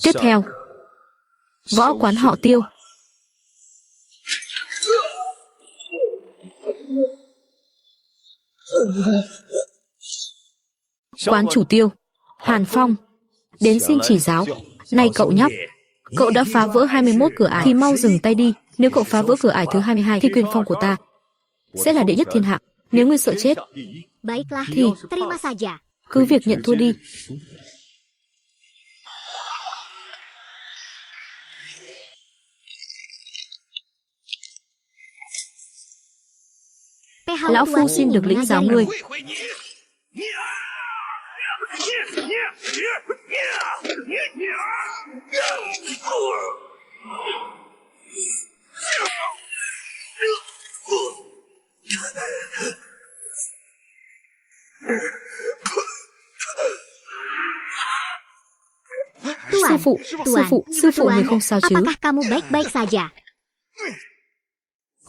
Tiếp theo, võ quán họ Tiêu. Quán chủ Tiêu, Hàn Phong, đến xin chỉ giáo. Này cậu nhóc, cậu đã phá vỡ 21 cửa ải thì mau dừng tay đi. Nếu cậu phá vỡ cửa ải thứ 22 thì quyền phong của ta sẽ là đệ nhất thiên hạ. Nếu ngươi sợ chết thì cứ việc nhận thua đi. Lão Phu xin được lĩnh giáo ngươi. Sư phụ người không sao chứ?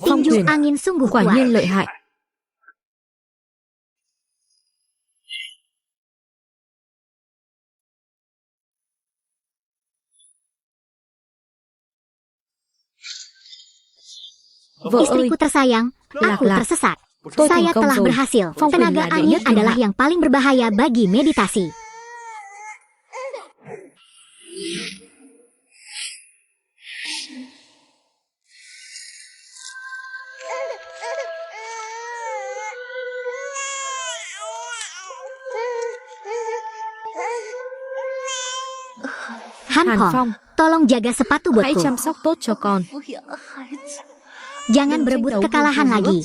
Phong huyền, quả nhiên lợi hại. Vợ ơi, Lạc Lạc, tôi thành công rồi. Phong huyền là đệ nhất adalah yang paling berbahaya bagi meditasi. Hàn Phong, tolong jaga sepatu buatku. Hãy chăm sóc tốt cho con. Jangan berebut kekalahan lagi.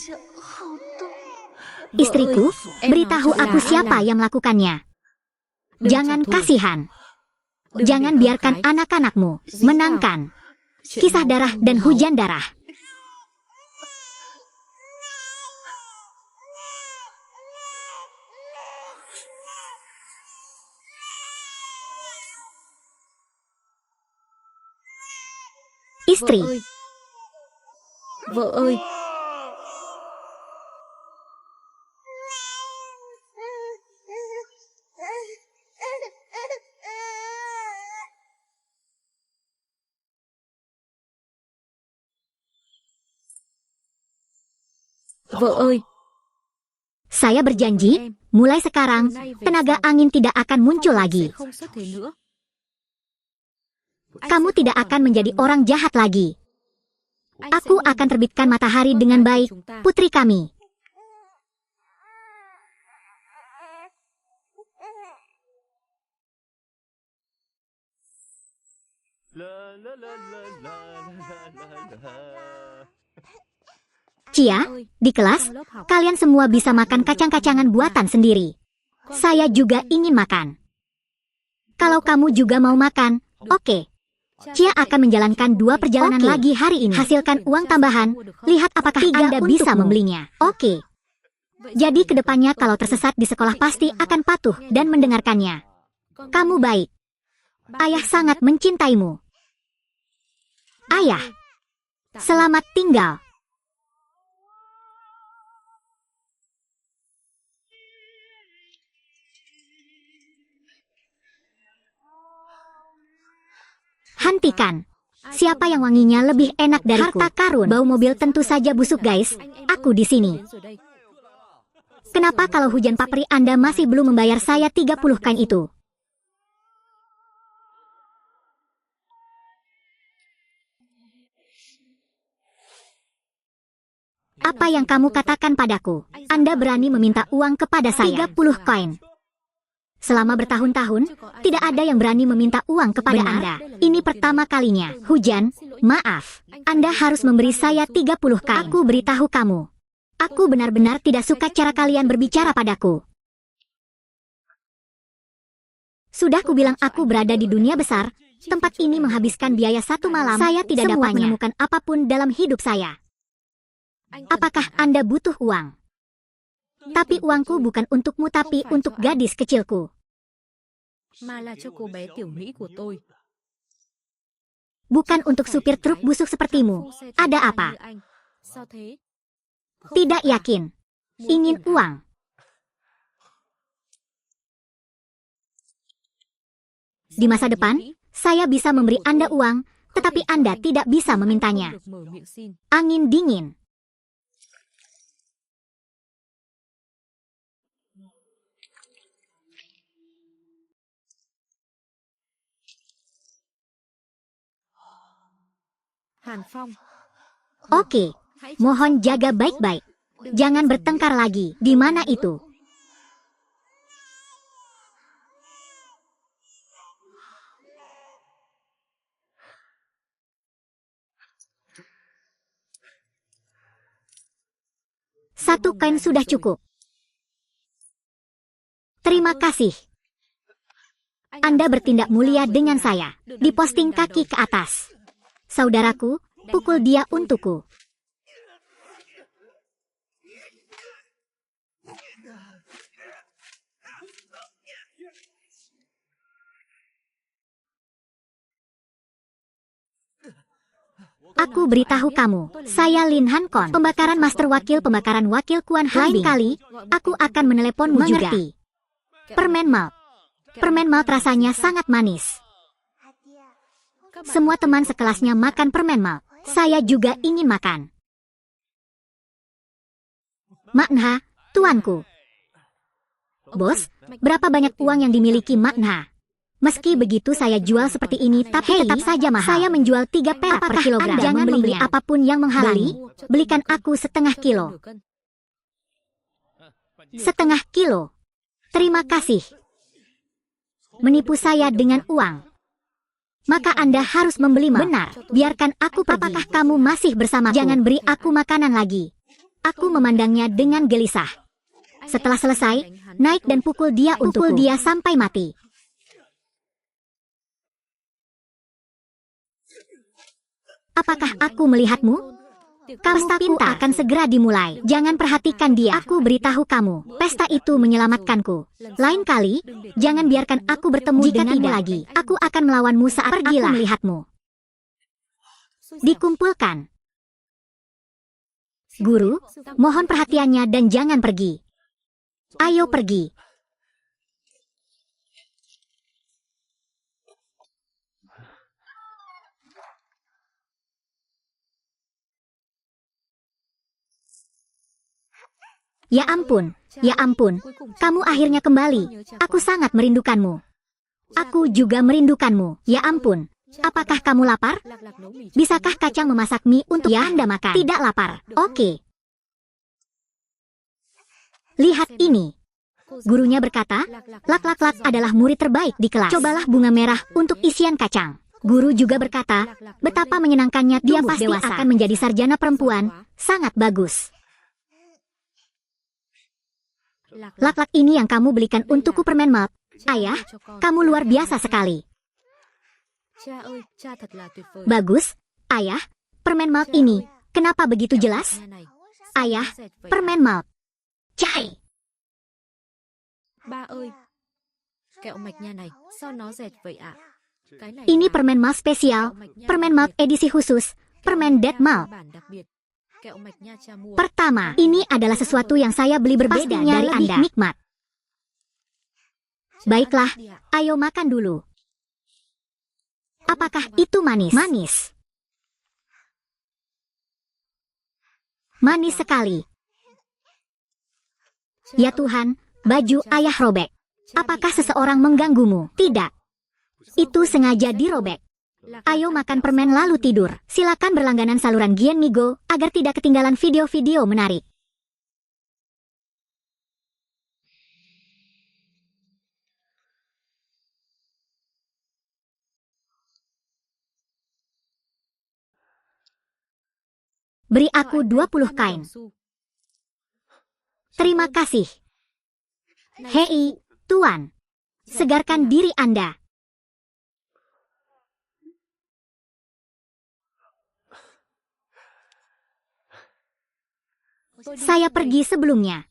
Istriku, beritahu aku siapa yang melakukannya. Jangan kasihan. Jangan biarkan anak-anakmu menangkan kisah darah dan hujan darah. Istri. Vợ ơi. Vợ ơi. Saya berjanji, mulai sekarang, tenaga angin tidak akan muncul lagi. Kamu tidak akan menjadi orang jahat lagi. Aku akan terbitkan matahari dengan baik, putri kami. Cia, di kelas, kalian semua bisa makan kacang-kacangan buatan sendiri. Saya juga ingin makan. Kalau kamu juga mau makan, oke. Cia akan menjalankan 2 perjalanan lagi hari ini. Hasilkan uang tambahan, lihat apakah Anda bisa membelinya. Oke. Jadi kedepannya kalau tersesat di sekolah pasti akan patuh dan mendengarkannya. Kamu baik. Ayah sangat mencintaimu. Ayah, selamat tinggal. Hentikan. Siapa yang wanginya lebih enak dariku? Harta karun. Bau mobil tentu saja busuk, guys. Aku di sini. Kenapa kalau hujan papri Anda masih belum membayar saya 30 kain itu? Apa yang kamu katakan padaku? Anda berani meminta uang kepada saya 30 koin. Selama bertahun-tahun, tidak ada yang berani meminta uang kepada Anda. Ini pertama kalinya. Hujan, maaf. Anda harus memberi saya 30 kain. Aku beritahu kamu. Aku benar-benar tidak suka cara kalian berbicara padaku. Sudah kubilang aku berada di dunia besar. Tempat ini menghabiskan biaya 1 malam. Saya tidak dapat menemukan apapun dalam hidup saya. Apakah Anda butuh uang? Tapi uangku bukan untukmu tapi untuk gadis kecilku. Bukan untuk supir truk busuk sepertimu. Ada apa? Tidak yakin. ingin uang. Di masa depan, saya bisa memberi Anda uang, tetapi Anda tidak bisa memintanya. Angin dingin. Oke, mohon jaga baik-baik. Jangan bertengkar lagi. Di mana itu? Satu kain sudah cukup. Terima kasih. Anda bertindak mulia dengan saya. Diposting kaki ke atas. Saudaraku, pukul dia untukku. Aku beritahu kamu, saya Lin Han Kon, pembakaran Master Wakil pembakaran Wakil Kuan Han Bing. Lain kali, aku akan meneleponmu juga. Permen malt. Permen malt rasanya sangat manis. Semua teman sekelasnya makan permen malt. Saya juga ingin makan. Mak Nha, tuanku. Bos, berapa banyak uang yang dimiliki Mak Nha? Meski begitu saya jual seperti ini, tapi tetap saja mahal. Saya menjual 3 perak per kilogram. Jangan membeli apapun yang menghalangi. Belikan aku setengah kilo. Setengah kilo. Terima kasih. Menipu saya dengan uang. Maka Anda harus membeli mal. Benar, biarkan aku pergi. Apakah kamu masih bersamaku? Jangan beri aku makanan lagi. Aku memandangnya dengan gelisah. Setelah selesai, naik dan pukul dia untukku. Pukul dia sampai mati. Apakah aku melihatmu? Pestaku akan segera dimulai. Jangan perhatikan dia. Aku beritahu kamu, pesta itu menyelamatkanku. Lain kali, jangan biarkan aku bertemu denganmu lagi. Aku akan melawanmu saat aku melihatmu. Dikumpulkan. Guru, mohon perhatiannya dan jangan pergi. Ayo pergi. Ya ampun, kamu akhirnya kembali. Aku sangat merindukanmu. Aku juga merindukanmu. Ya ampun, apakah kamu lapar? Bisakah kacang memasak mie untuk Anda makan? Tidak lapar. Oke. Lihat ini. Gurunya berkata, lak-lak-lak adalah murid terbaik di kelas. Cobalah bunga merah untuk isian kacang. Guru juga berkata, betapa menyenangkannya dia pasti akan menjadi sarjana perempuan. Sangat bagus. Lak-lak ini yang kamu belikan untukku permen malt. Ayah, kamu luar biasa sekali. Bagus, ayah, permen malt ini, kenapa begitu jelas? Ayah, permen malt. Cai. Ini permen malt spesial, permen malt edisi khusus, permen dead malt. Pertama, ini adalah sesuatu yang saya beli berbeda dari Anda. Nikmat. Baiklah, ayo makan dulu. Apakah itu manis? Manis. Manis sekali. Ya Tuhan, baju ayah robek. Apakah seseorang mengganggumu? Tidak. Itu sengaja dirobek. Ayo makan permen lalu tidur. Silakan berlangganan saluran Gian Migo agar tidak ketinggalan video-video menarik. Beri aku 20 kain. Terima kasih. Hei, Tuan. Segarkan diri Anda. Saya pergi sebelumnya.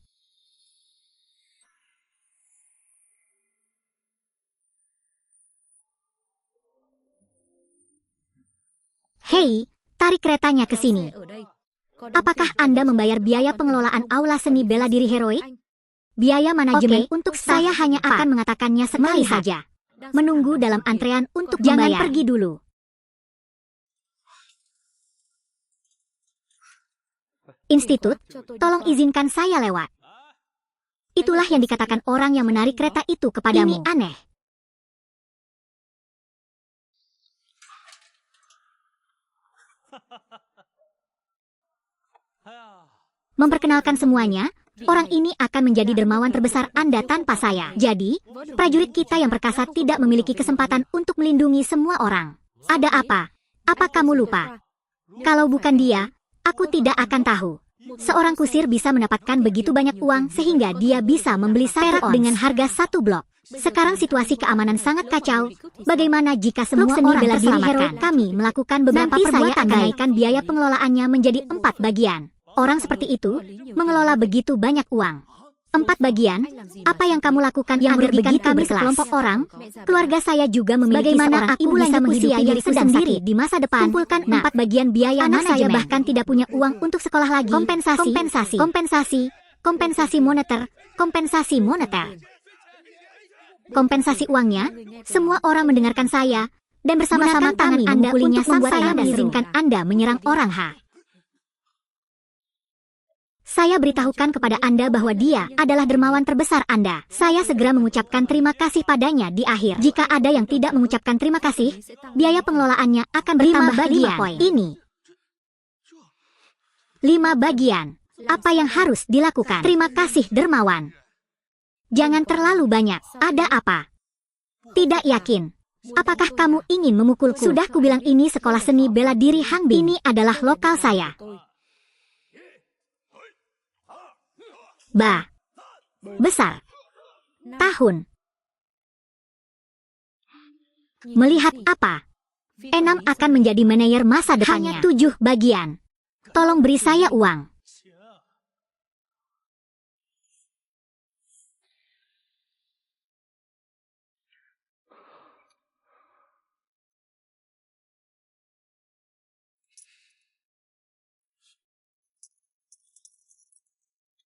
Hei, tarik keretanya ke sini. Apakah Anda membayar biaya pengelolaan aula seni bela diri heroik? Biaya manajemen untuk saya hanya akan mengatakannya sekali saja. Menunggu dalam antrean untuk jangan pergi dulu. Institut, tolong izinkan saya lewat. Itulah yang dikatakan orang yang menarik kereta itu kepadamu. Ini aneh. Memperkenalkan semuanya, orang ini akan menjadi dermawan terbesar Anda tanpa saya. Jadi, prajurit kita yang perkasa tidak memiliki kesempatan untuk melindungi semua orang. Ada apa? Apa kamu lupa? Kalau bukan dia, aku tidak akan tahu. Seorang kusir bisa mendapatkan begitu banyak uang sehingga dia bisa membeli perak dengan harga 1 blok. Sekarang situasi keamanan sangat kacau. Bagaimana jika semua orang bela diri heroik kami melakukan beberapa perbuatan menaikkan biaya pengelolaannya menjadi 4 bagian. Orang seperti itu mengelola begitu banyak uang. 4 bagian, apa yang kamu lakukan yang merugikan kami sekelompok orang? Keluarga saya juga memiliki seorang ibu lanjut usia yang sedang sakit di masa depan. Kumpulkan 4 bagian biaya anak saya bahkan tidak punya uang untuk sekolah lagi. Kompensasi moneter. Kompensasi uangnya, semua orang mendengarkan saya, dan bersama-sama kami memukulinya sampai saya mengizinkan Anda menyerang orang H. Saya beritahukan kepada Anda bahwa dia adalah dermawan terbesar Anda. Saya segera mengucapkan terima kasih padanya di akhir. Jika ada yang tidak mengucapkan terima kasih, biaya pengelolaannya akan bertambah 5 poin. Ini 5 bagian. Apa yang harus dilakukan? Terima kasih dermawan. Jangan terlalu banyak. Ada apa? Tidak yakin. Apakah kamu ingin memukulku? Sudah kubilang ini sekolah seni bela diri Hangbin. Ini adalah lokal saya. Besar. Tahun. Melihat apa? Enam akan menjadi manajer masa depannya. Hanya 7 bagian. Tolong beri saya uang.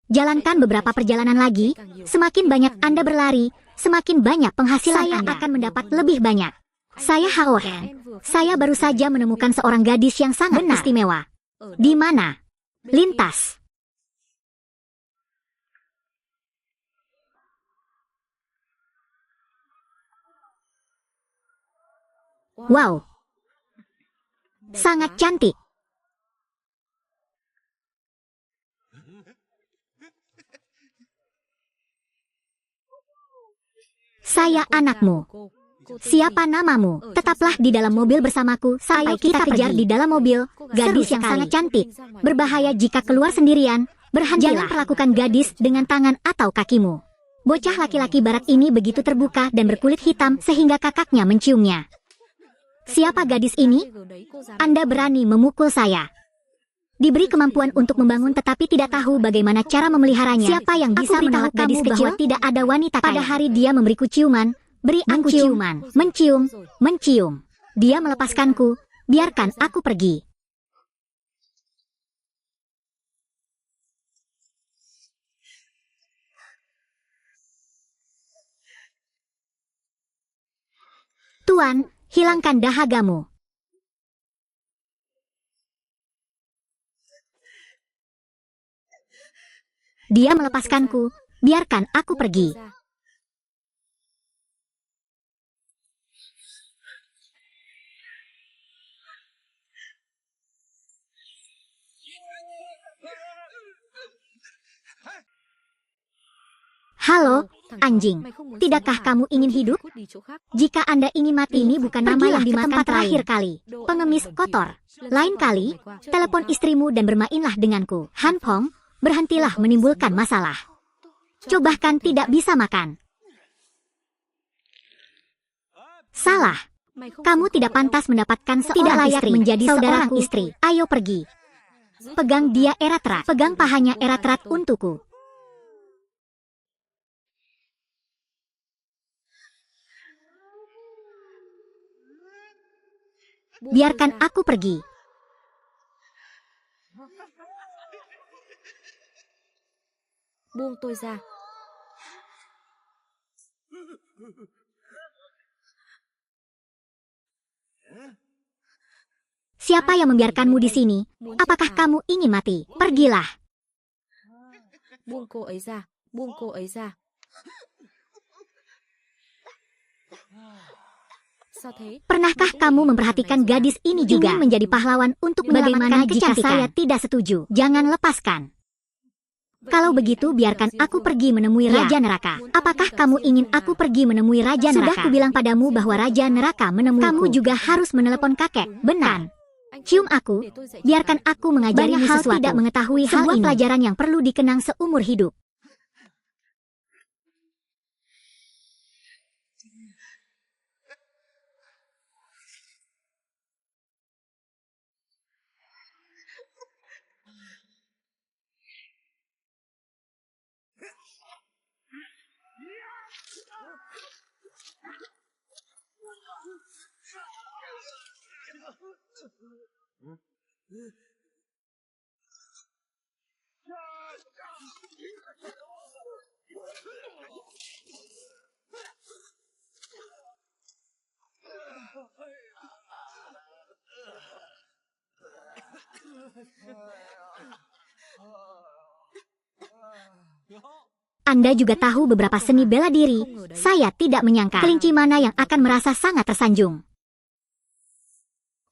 Jalankan beberapa perjalanan lagi, semakin banyak Anda berlari, semakin banyak penghasilan Anda akan mendapat lebih banyak. Saya Haohen. Saya baru saja menemukan seorang gadis yang sangat istimewa. Di mana? Lintas. Wow. Sangat cantik. Saya anakmu. Siapa namamu? Tetaplah di dalam mobil bersamaku. Ayo kita kejar di dalam mobil. Gadis yang sangat cantik. Berbahaya jika keluar sendirian. Berhentilah. Jangan perlakukan gadis dengan tangan atau kakimu. Bocah laki-laki barat ini begitu terbuka dan berkulit hitam sehingga kakaknya menciumnya. Siapa gadis ini? Anda berani memukul saya. Diberi kemampuan untuk membangun tetapi tidak tahu bagaimana cara memeliharanya. Siapa yang bisa menolak gadis kecil? Bahwa tidak ada wanita kaya. Pada hari dia memberiku ciuman, beri aku ciuman. Mencium. Dia melepaskanku, biarkan aku pergi. Tuan, hilangkan dahagamu. Dia melepaskanku, biarkan aku pergi. Halo, anjing. Tidakkah kamu ingin hidup? Jika Anda ingin mati, ini bukan nama yang dimakan terakhir kali. Pengemis kotor. Lain kali, telepon istrimu dan bermainlah denganku. Han Pong, berhentilah menimbulkan masalah. Cobakan tidak bisa makan. Salah. Kamu tidak pantas mendapatkan seorang istri. Menjadi seorang istri. Ayo pergi. Pegang dia Eratrat. Pegang pahanya Eratrat untukku. Biarkan aku pergi. Buông tôi ra. Siapa yang membiarkanmu di sini? Apakah kamu ingin mati? Pergilah. Buông cô ấy ra. Buông cô ấy ra. Sao thế? Pernahkah kamu memperhatikan gadis ini juga? Ingin menjadi pahlawan untuk bagaimana jika saya tidak setuju? Jangan lepaskan. Kalau begitu biarkan aku pergi menemui Raja Neraka. Apakah kamu ingin aku pergi menemui Raja Neraka? Sudah kubilang padamu bahwa Raja Neraka menemuiku. Kamu juga harus menelepon kakek, benar? Cium aku, biarkan aku mengajarimu sesuatu. Tidak mengetahui hal ini. Sebuah pelajaran yang perlu dikenang seumur hidup. Anda juga tahu beberapa seni bela diri. Saya tidak menyangka kelinci mana yang akan merasa sangat tersanjung.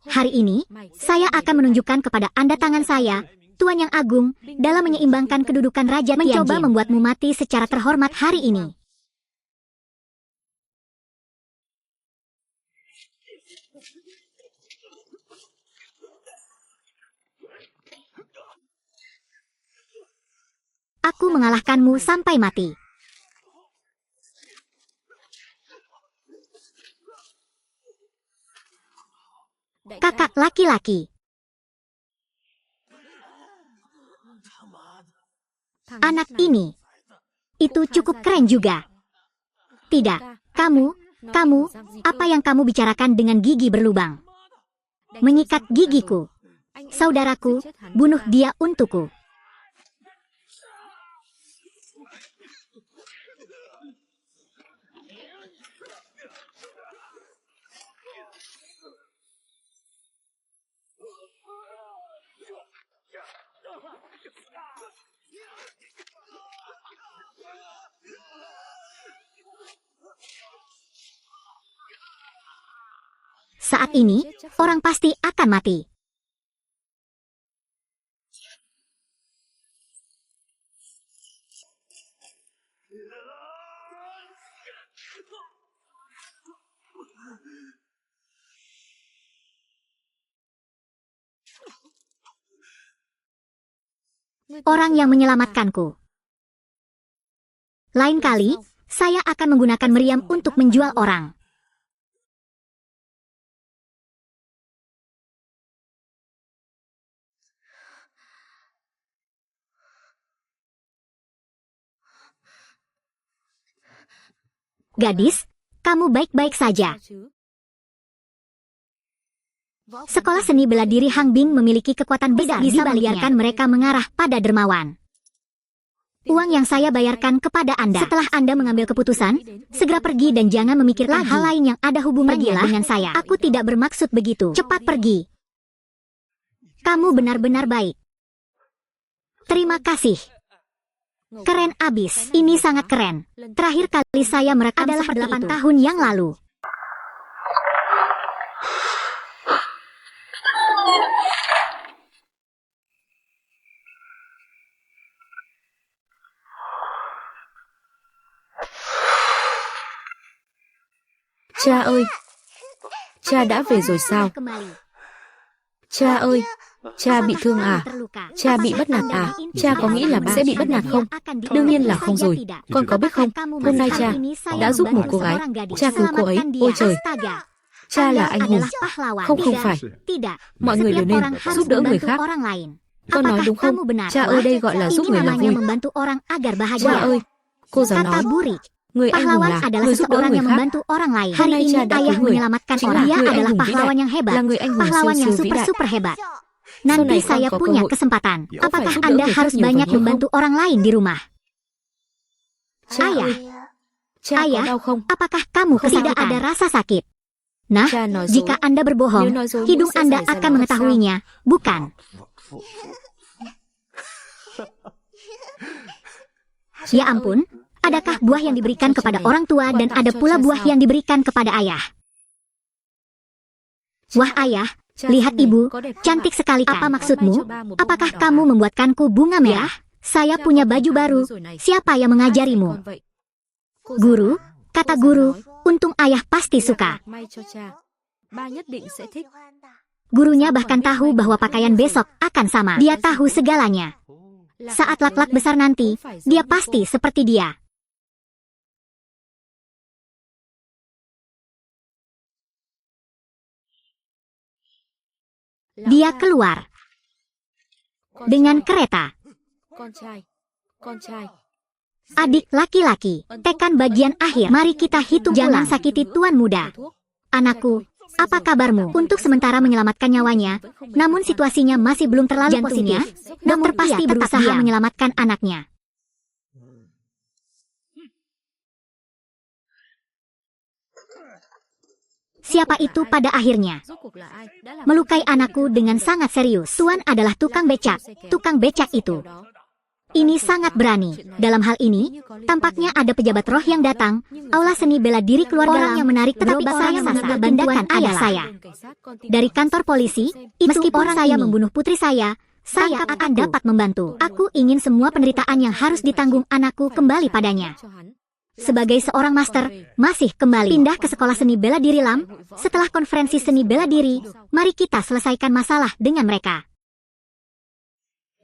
Hari ini, saya akan menunjukkan kepada Anda tangan saya, Tuan Yang Agung, dalam menyeimbangkan kedudukan Raja Tianjin. Mencoba membuatmu mati secara terhormat hari ini. Aku mengalahkanmu sampai mati. Kakak laki-laki. Anak ini. Itu cukup keren juga. Tidak, kamu, apa yang kamu bicarakan dengan gigi berlubang? Mengikat gigiku. Saudaraku, bunuh dia untukku. Saat ini, orang pasti akan mati. Orang yang menyelamatkanku. Lain kali, saya akan menggunakan meriam untuk menjual orang. Gadis, kamu baik-baik saja. Sekolah seni bela diri Hang Bing memiliki kekuatan besar bisa membiarkan mereka mengarah pada dermawan. Uang yang saya bayarkan kepada Anda. Setelah Anda mengambil keputusan, segera pergi dan jangan memikirkan hal lain yang ada hubungannya dengan saya. Aku tidak bermaksud begitu. Cepat pergi. Kamu benar-benar baik. Terima kasih. Keren abis. Ini sangat keren. Terakhir kali saya merekam adalah 8 tahun yang lalu. Cha ơi! Cha đã về rồi sao? Cha ơi! Cha bị thương à? Cha bị bắt nạt à? Cha có nghĩ là ba sẽ bị bắt nạt không? Đương nhiên là không rồi. Con có biết không? Hôm nay cha đã giúp một cô gái. Cha cứu cô ấy. Ôi trời! Cha là anh hùng. Không phải. Mọi người đều nên giúp đỡ người khác. Con nói đúng không? Cha ơi, đây gọi là giúp người làm vui. Cha ơi! Cô giáo nói, người anh hùng là người giúp đỡ người khác. Hôm nay cha đã cứu người. Chính là người anh hùng vĩ đại. Là người anh hùng siêu vĩ đại. Super hebat. Nanti saya punya kesempatan. Apakah Anda harus banyak membantu orang lain di rumah? Cha Ayah. ơi, cha có Ayah, đau không? apakah kamu tidak ada rasa sakit? Nah, Cha nói dối. jika Anda berbohong, Nếu nói dối, hidung mũi sẽ Anda xảy ra akan lọc sao? mengetahuinya, bukan? Ya ampun, adakah buah yang diberikan kepada orang tua dan ada pula buah yang diberikan kepada ayah? Wah ayah, Cha lihat xinh này, ibu, có đẹp không cantik ạ? sekali kan? Apa Con maksudmu? may cho ba một bông Apakah hoa đỏ kamu à? membuatkanku bunga merah? Saya Cha punya con baju mặc áo baru. mới rồi này. Siapa yang Ai dạy mengajarimu? con vậy? Cô giáo Guru, à? kata Cô giáo guru, nói, untung ayah pasti "Làm suka. mặc may cho cha. Ba nhất định sẽ thích." Gurunya bahkan tahu bahwa pakaian besok akan sama. Dia tahu segalanya. Là Saat ai lak-lak lớn besar lên nanti, cũng phải giống dia như pasti cô. seperti dia. Lão Dia gia, keluar con dengan trai, kereta. con trai. Adik laki-laki, tekan bagian akhir. Mari kita hitung ulang. Jangan sakiti tuan muda. Anakku, apa kabarmu? Untuk sementara menyelamatkan nyawanya, namun situasinya masih belum terlalu positif. Dokter pasti berusaha menyelamatkan anaknya. Siapa itu pada akhirnya? Rốt cuộc là ai? Đã làm Melukai anakku dengan sangat serius. Tuan adalah tukang becak. Tukang becak itu. Ini sangat berani. Dalam hal ini, tampaknya ada pejabat roh yang datang. Aula seni bela diri keluar orang yang menarik, tetapi orang yang mengambil bantuan adalah saya. Dari kantor polisi, meskipun saya membunuh putri saya akan dapat membantu. Aku ingin semua penderitaan yang harus ditanggung anakku kembali padanya. Sebagai seorang master, masih kembali. Pindah ke sekolah seni bela diri Lam. Setelah konferensi seni bela diri, mari kita selesaikan masalah dengan mereka.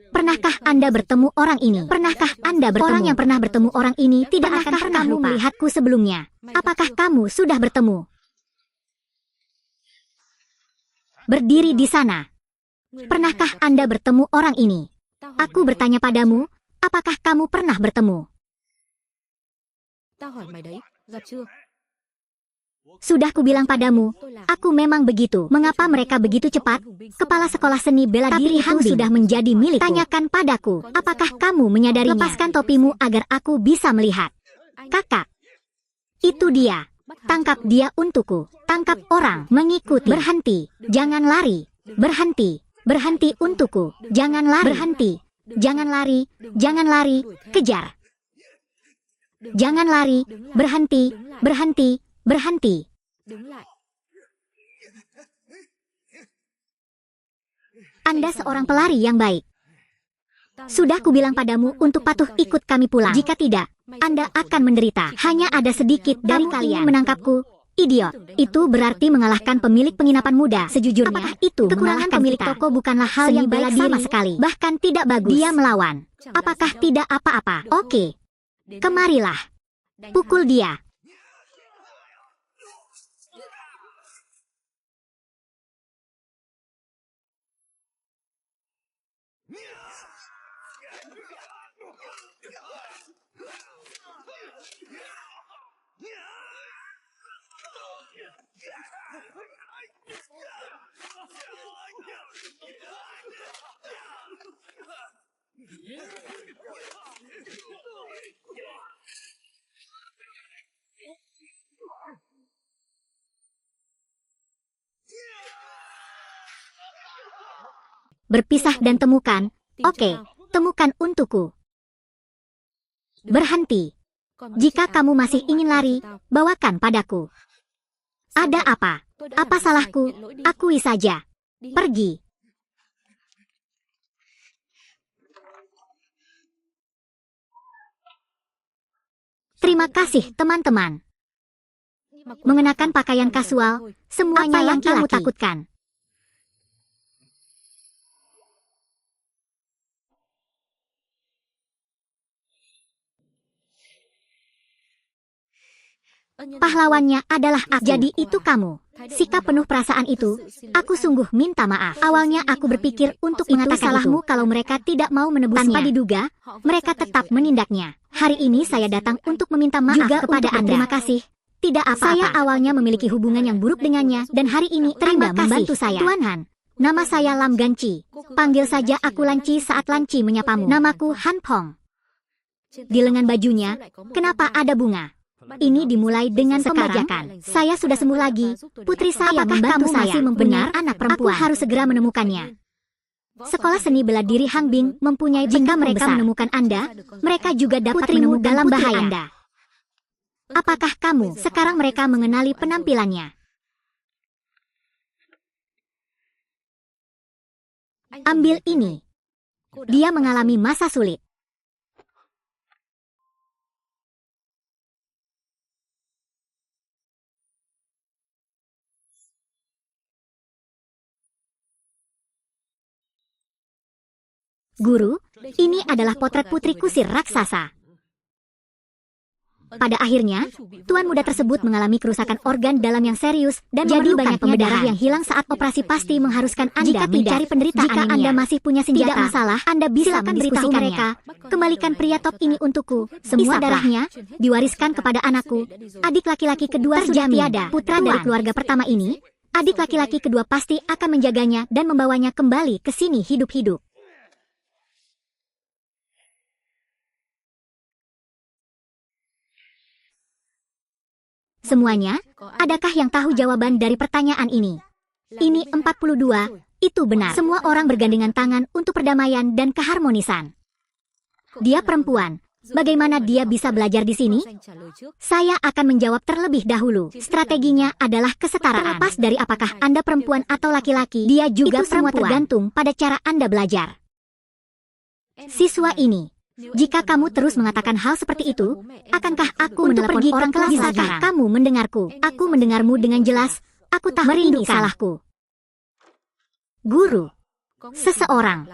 Pernahkah Anda bertemu orang ini? Pernahkah Anda bertemu? Orang yang pernah bertemu orang ini tidak akan pernah kamu melihatku sebelumnya. Apakah kamu sudah bertemu? Berdiri di sana. Pernahkah Anda bertemu orang ini? Aku bertanya padamu, apakah kamu pernah bertemu? Tao hỏi mày đấy, gặp chưa? Sudah kubilang padamu, aku memang begitu. Mengapa mereka begitu cepat? Kepala sekolah seni bela diri itu sudah menjadi milikku. Tanyakan padaku, apakah kamu menyadarinya? Lepaskan topimu agar aku bisa melihat. Kakak, itu dia. Tangkap dia untukku. Tangkap orang, mengikuti. Berhenti, jangan lari. Berhenti, berhenti untukku. Jangan lari. Berhenti, jangan lari, jangan lari. Kejar. Jangan lari, berhenti, berhenti, berhenti. Đứng lại. Anda seorang pelari yang baik. Sudah kubilang padamu untuk patuh ikut kami pulang. Jika tidak, Anda akan menderita. Hanya ada sedikit dari kalian menangkapku. Idiot. Itu berarti mengalahkan pemilik penginapan muda. Sejujurnya, apakah itu kekurangan pemilik toko bukanlah hal yang baik sama sekali. Bahkan tidak bagus. Dia melawan. Apakah tidak apa-apa? Oke. Kemarilah. Pukul dia. Berpisah dan temukan. Oke, temukan untukku. Berhenti. Jika kamu masih ingin lari, bawakan padaku. Ada apa? Apa salahku? Akui saja. Pergi. Terima kasih, teman-teman. Mengenakan pakaian kasual, semuanya yang kamu takutkan. Pahlawannya adalah aku. Jadi itu kamu. Sikap penuh perasaan itu, aku sungguh minta maaf. Awalnya aku berpikir untuk mengatakan salahmu kalau mereka tidak mau menebusnya. Tanpa diduga, mereka tetap menindaknya. Hari ini saya datang untuk meminta maaf juga kepada Anda. Terima kasih. Tidak apa-apa. Saya awalnya memiliki hubungan yang buruk dengannya dan hari ini Anda membantu saya. Tuan Han, nama saya Lam Ganci. Panggil saja aku Lanci saat Lanci menyapamu. Namaku Han Pong. Di lengan bajunya, kenapa ada bunga? Ini dimulai dengan pembajakan. Saya sudah sembuh lagi. Putri saya membantu saya. Masih mempunyai anak perempuan. Aku harus segera menemukannya. Sekolah seni bela diri Hangbing mempunyai jika mereka menemukan Anda, mereka juga dapat menemukan dalam bahaya Anda. Apakah kamu sekarang mereka mengenali penampilannya? Ambil ini. Dia mengalami masa sulit. Guru, ini adalah potret putri kusir raksasa. Pada akhirnya, tuan muda tersebut mengalami kerusakan organ dalam yang serius dan jadi banyak darah yang hilang saat operasi pasti mengharuskan Anda mencari penderitaan. Jika Anda masih punya senjata, tidak masalah, Anda bisa mendiskusikan mereka. Kembalikan pria top ini untukku. Semua darahnya diwariskan kepada anakku. Adik laki-laki kedua sudah tiada. Putra dari keluarga pertama ini, adik laki-laki kedua pasti akan menjaganya dan membawanya kembali ke sini hidup-hidup. Semuanya, adakah yang tahu jawaban dari pertanyaan ini? Ini 42, itu benar. Semua orang bergandengan tangan untuk perdamaian dan keharmonisan. Dia perempuan. Bagaimana dia bisa belajar di sini? Saya akan menjawab terlebih dahulu. Strateginya adalah kesetaraan. Terlepas dari apakah Anda perempuan atau laki-laki, dia juga itu semua tergantung pada cara Anda belajar. Siswa ini. Jika kamu terus mengatakan hal seperti itu, akankah aku menelepon orang kelas sekarang? Kamu mendengarku. Aku mendengarmu dengan jelas. Aku tahu ini salahku. Guru. Seseorang.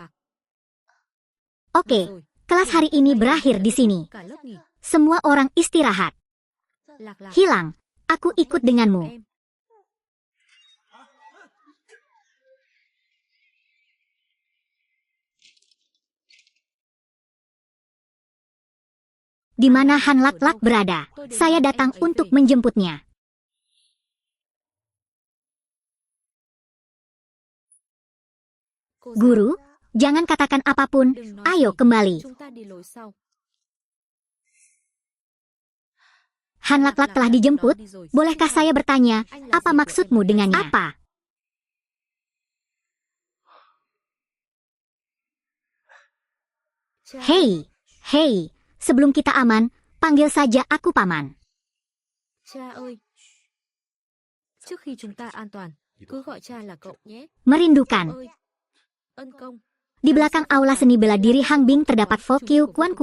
Oke, kelas hari ini berakhir di sini. Semua orang istirahat. Hilang. Aku ikut denganmu. Di mana Han Lak-Lak berada? Saya datang untuk menjemputnya. Guru, jangan katakan apapun. Ayo kembali. Han Lak-Lak telah dijemput. Bolehkah saya bertanya, apa maksudmu dengannya? Apa? Hei, hei. Sebelum kita aman, panggil saja aku paman. Cha ơi, trước khi chúng ta an toàn, cứ gọi cha là cậu nhé. Merindukan. Ân công. Di belakang aula seni bela diri Hangbing terdapat Fokyu Kuan,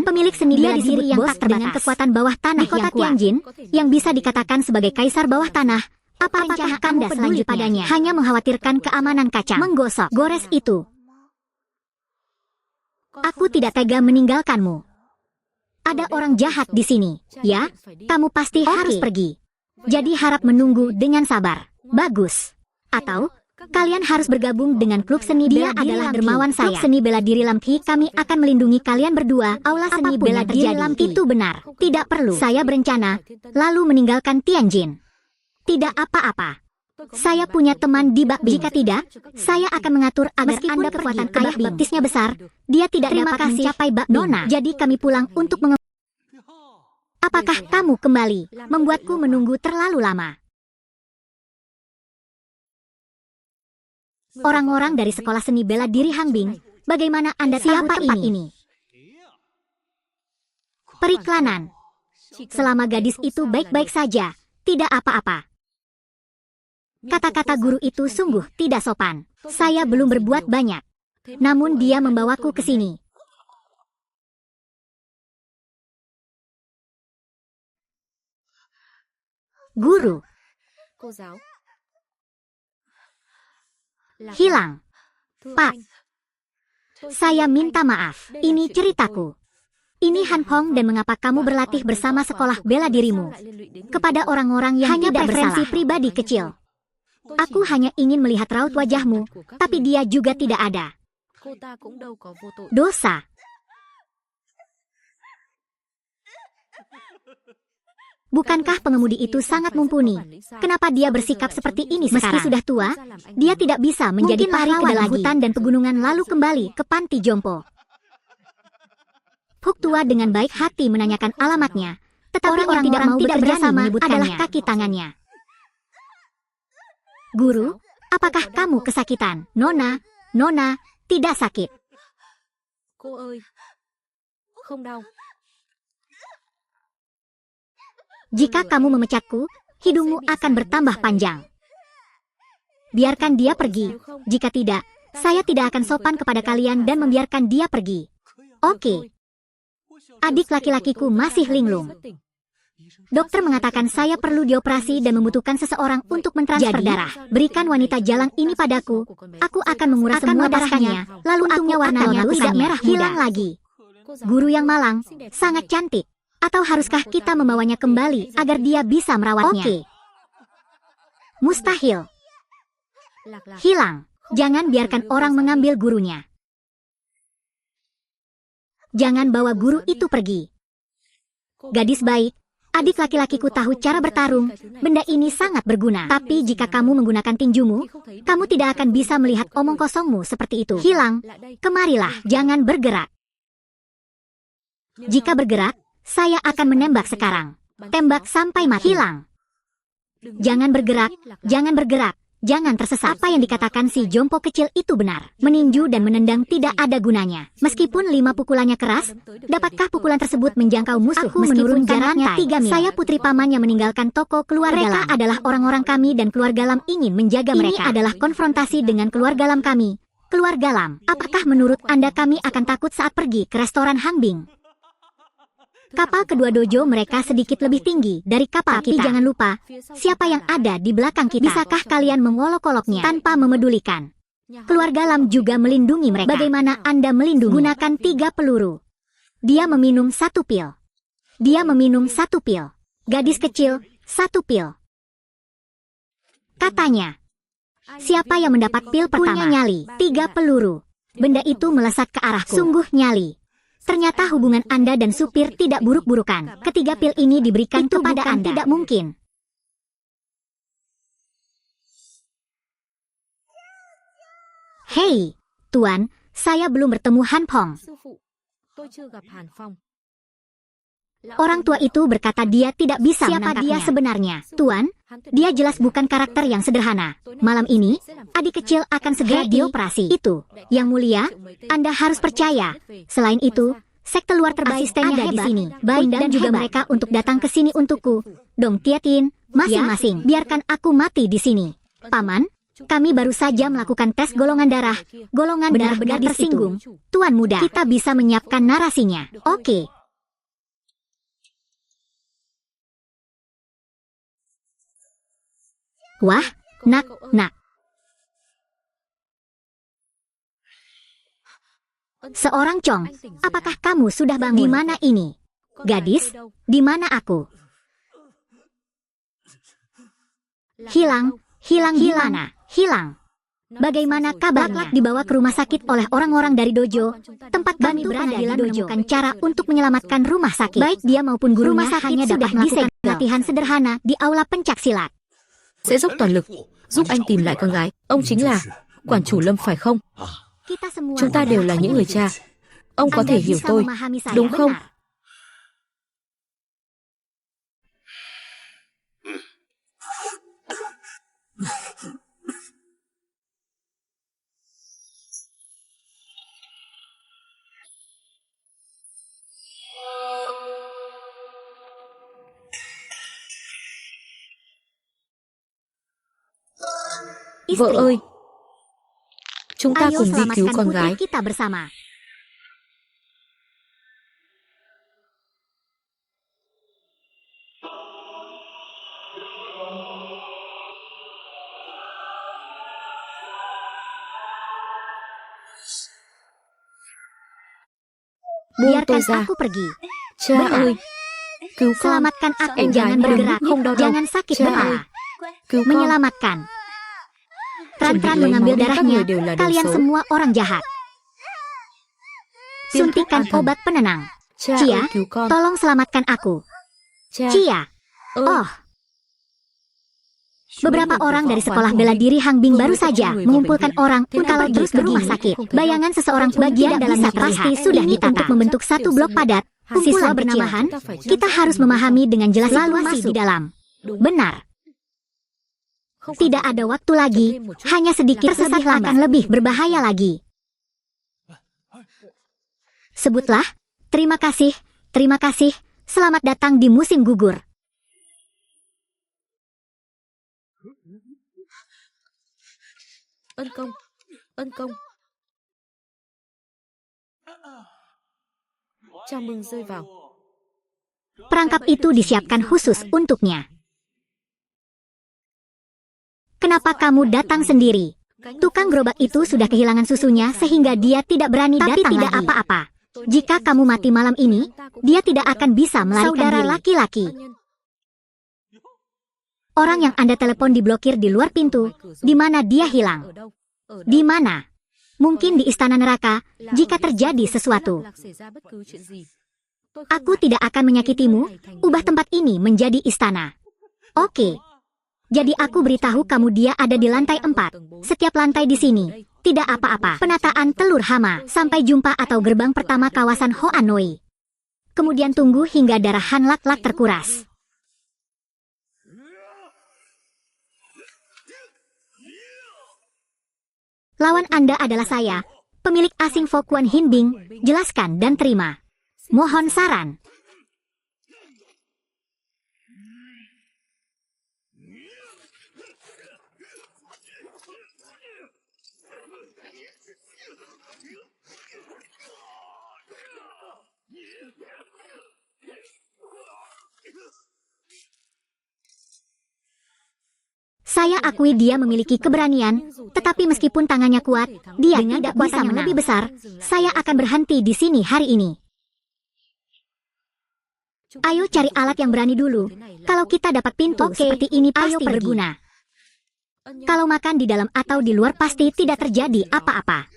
pemilik seni bela diri yang tak dengan kekuatan bawah tanah yang kuat. Tianjin, yang bisa dikatakan sebagai kaisar bawah tanah. Apa rencana Anda selanjutnya? Padanya hanya mengkhawatirkan keamanan kacang. Menggosok, gores itu. Aku tidak tega meninggalkanmu. Ada orang jahat di sini, ya? Kamu pasti harus pergi. Jadi harap menunggu dengan sabar. Bagus. Atau, kalian harus bergabung dengan klub seni bela diri adalah dermawan saya. Klub seni bela diri Lamki, kami akan melindungi kalian berdua. Aula seni bela diri Lamki itu benar. Tidak perlu. Saya berencana, lalu meninggalkan Tianjin. Tidak apa-apa. Saya punya teman di Bakbing. Jika tidak, saya akan mengatur agar Anda kekuatan ayah baptisnya besar. Dia tidak dapat mencapai Bakbing. Jadi kami pulang untuk Apakah kamu kembali? Membuatku menunggu terlalu lama. Orang-orang dari sekolah seni bela diri Hangbing, bagaimana Anda siapa ini? Periklanan. Selama gadis itu baik-baik saja, tidak apa-apa. Kata-kata guru itu sungguh tidak sopan. Saya belum berbuat banyak. Namun dia membawaku ke sini. Guru. Hilang. Pak. Saya minta maaf. Ini ceritaku. Ini Han Hong dan mengapa kamu berlatih bersama sekolah bela dirimu. Kepada orang-orang yang hanya preferensi pribadi kecil. Aku hanya ingin melihat raut wajahmu, tapi dia juga tidak ada. Dosa. Bukankah pengemudi itu sangat mumpuni? Kenapa dia bersikap seperti ini sekarang? Meski sudah tua, dia tidak bisa menjadi pahlawan hutan dan pegunungan lalu kembali ke panti jompo. Huk tua dengan baik hati menanyakan alamatnya, tetapi orang tidak mau bekerja sama adalah kaki tangannya. Guru, apakah kamu kesakitan? Nona, tidak sakit. Cô ơi, không đau. Jika kamu memecatku, hidungmu akan bertambah panjang. Biarkan dia pergi. Jika tidak, saya tidak akan sopan kepada kalian dan membiarkan dia pergi. Oke. Adik laki-lakiku masih linglung. Dokter mengatakan saya perlu dioperasi dan membutuhkan seseorang untuk mentransfer darah. Berikan wanita jalang ini padaku. Aku akan menguras semua darahnya, lalu untungnya warnanya tidak merah hilang lagi. Guru yang malang, sangat cantik. Atau haruskah kita membawanya kembali agar dia bisa merawatnya? Oke. Mustahil. Hilang. Jangan biarkan orang mengambil gurunya. Jangan bawa guru itu pergi. Gadis baik, adik laki-lakiku tahu cara bertarung. Benda ini sangat berguna. Tapi jika kamu menggunakan tinjumu, kamu tidak akan bisa melihat omong kosongmu seperti itu. Hilang. Kemarilah, jangan bergerak. Jika bergerak, saya akan menembak sekarang. Tembak sampai mati. Hilang. Jangan bergerak, jangan bergerak. Jangan tersesat. Apa yang dikatakan si jompo kecil itu benar. Meninju dan menendang tidak ada gunanya. Meskipun 5 pukulannya keras, dapatkah pukulan tersebut menjangkau musuh? Aku menurunkan jaraknya 3 mil. Saya putri paman yang meninggalkan toko keluarga lam. Mereka adalah orang-orang kami dan keluarga lam ingin menjaga mereka. Ini adalah konfrontasi dengan keluarga lam kami. Keluarga lam, apakah menurut Anda kami akan takut saat pergi ke restoran Hangbing? Kapal kedua dojo mereka sedikit lebih tinggi dari kapal kita. Tapi jangan lupa, siapa yang ada di belakang kita? Bisakah kalian mengolok-oloknya tanpa memedulikan? Keluarga lam juga melindungi mereka. Bagaimana Anda melindungi? Gunakan 3 peluru. Dia meminum 1 pil. Dia meminum 1 pil. Gadis kecil, 1 pil. Katanya, siapa yang mendapat pil pertama? Punya nyali, 3 peluru. Benda itu melesat ke arahku. Sungguh nyali. Ternyata hubungan Anda dan supir tidak buruk-burukan. Ketiga pil ini diberikan kepada Anda. Tidak mungkin. Hei, Tuan, saya belum bertemu Han Pong. Orang tua itu berkata dia tidak bisa menangkapnya. Siapa dia sebenarnya? Tuan, dia jelas bukan karakter yang sederhana. Malam ini, adik kecil akan segera dioperasi. Itu, Yang Mulia, Anda harus percaya. Selain itu, sekte luar terbaik ada di sini. Baik dan juga mereka untuk datang ke sini untukku. Dong Tietin, masing-masing. Biarkan aku mati di sini. Paman, kami baru saja melakukan tes golongan darah. Golongan benar-benar tersinggung. Tuan muda, kita bisa menyiapkan narasinya. Oke. Wah, nak. Seorang Chong, apakah kamu sudah bangun? Di mana ini? Gadis, di mana aku? Hilang di mana? Hilang. Bagaimana kabarnya? Dibawa ke rumah sakit oleh orang-orang dari dojo. Tempat kami berada di dojo. Menemukan cara untuk menyelamatkan rumah sakit. Baik dia maupun gurunya hanya dapat melakukan latihan sederhana di aula pencak silat. Sẽ dốc toàn lực giúp anh tìm lại con gái. Ông chính là quản chủ Lâm phải không? Chúng ta đều là những người cha. Ông có thể hiểu tôi, đúng không? Vợ ơi, chúng ta cùng đi cứu con gái. Kita bersama. Buông tôi ra. Aku pergi. Cha ơi, cứu con. Selamatkan aku, Em jangan gái bergerak, không đau đâu. jangan sakit Cha kepala. ơi, cứu con. Menyelamatkan. Tran-tran mengambil darahnya. Kalian semua orang jahat. Suntikan obat penenang. Cha Chia, ơi, cứu con. tolong selamatkan aku. Cha Chia. ơi, Oh, Beberapa orang dari sekolah bela diri Hang Bing baru saja mengumpulkan orang pun kalau terus ke rumah sakit. Bayangan seseorang pun bagian dalamnya pasti sudah ditata untuk membentuk satu blok padat. Siswa bernama Han, kita harus memahami dengan jelas lalu masih di dalam. Benar. Tidak ada waktu lagi, hanya sedikit tersesat akan lebih berbahaya lagi. Sebutlah, terima kasih, selamat datang di musim gugur. Ân công. Chào mừng rơi vào. Perangkap itu disiapkan khusus untuknya. Kenapa kamu datang sendiri? Tukang gerobak itu sudah kehilangan susunya sehingga dia tidak berani datang lagi. Tapi tidak apa-apa. Jika kamu mati malam ini, dia tidak akan bisa melarikan diri. Saudara laki-laki. Orang yang Anda telepon diblokir di luar pintu. Di mana dia hilang? Di mana? Mungkin di istana neraka, jika terjadi sesuatu. Aku tidak akan menyakitimu, ubah tempat ini menjadi istana. Oke. Jadi aku beritahu kamu dia ada di lantai 4. Setiap lantai di sini. Tidak apa-apa. Penataan telur hama. Sampai jumpa atau gerbang pertama kawasan Hoanoi. Kemudian tunggu hingga darah Han Lak-Lak terkuras. Lawan Anda adalah saya, pemilik asing Fokuan Hinbing. Jelaskan dan terima. Mohon saran. Saya akui dia memiliki keberanian, tetapi meskipun tangannya kuat, dia tidak bisa yang lebih besar. Saya akan berhenti di sini hari ini. Ayo cari alat yang berani dulu. Kalau kita dapat pintu seperti ini pasti berguna. Kalau makan di dalam atau di luar pasti tidak terjadi apa-apa.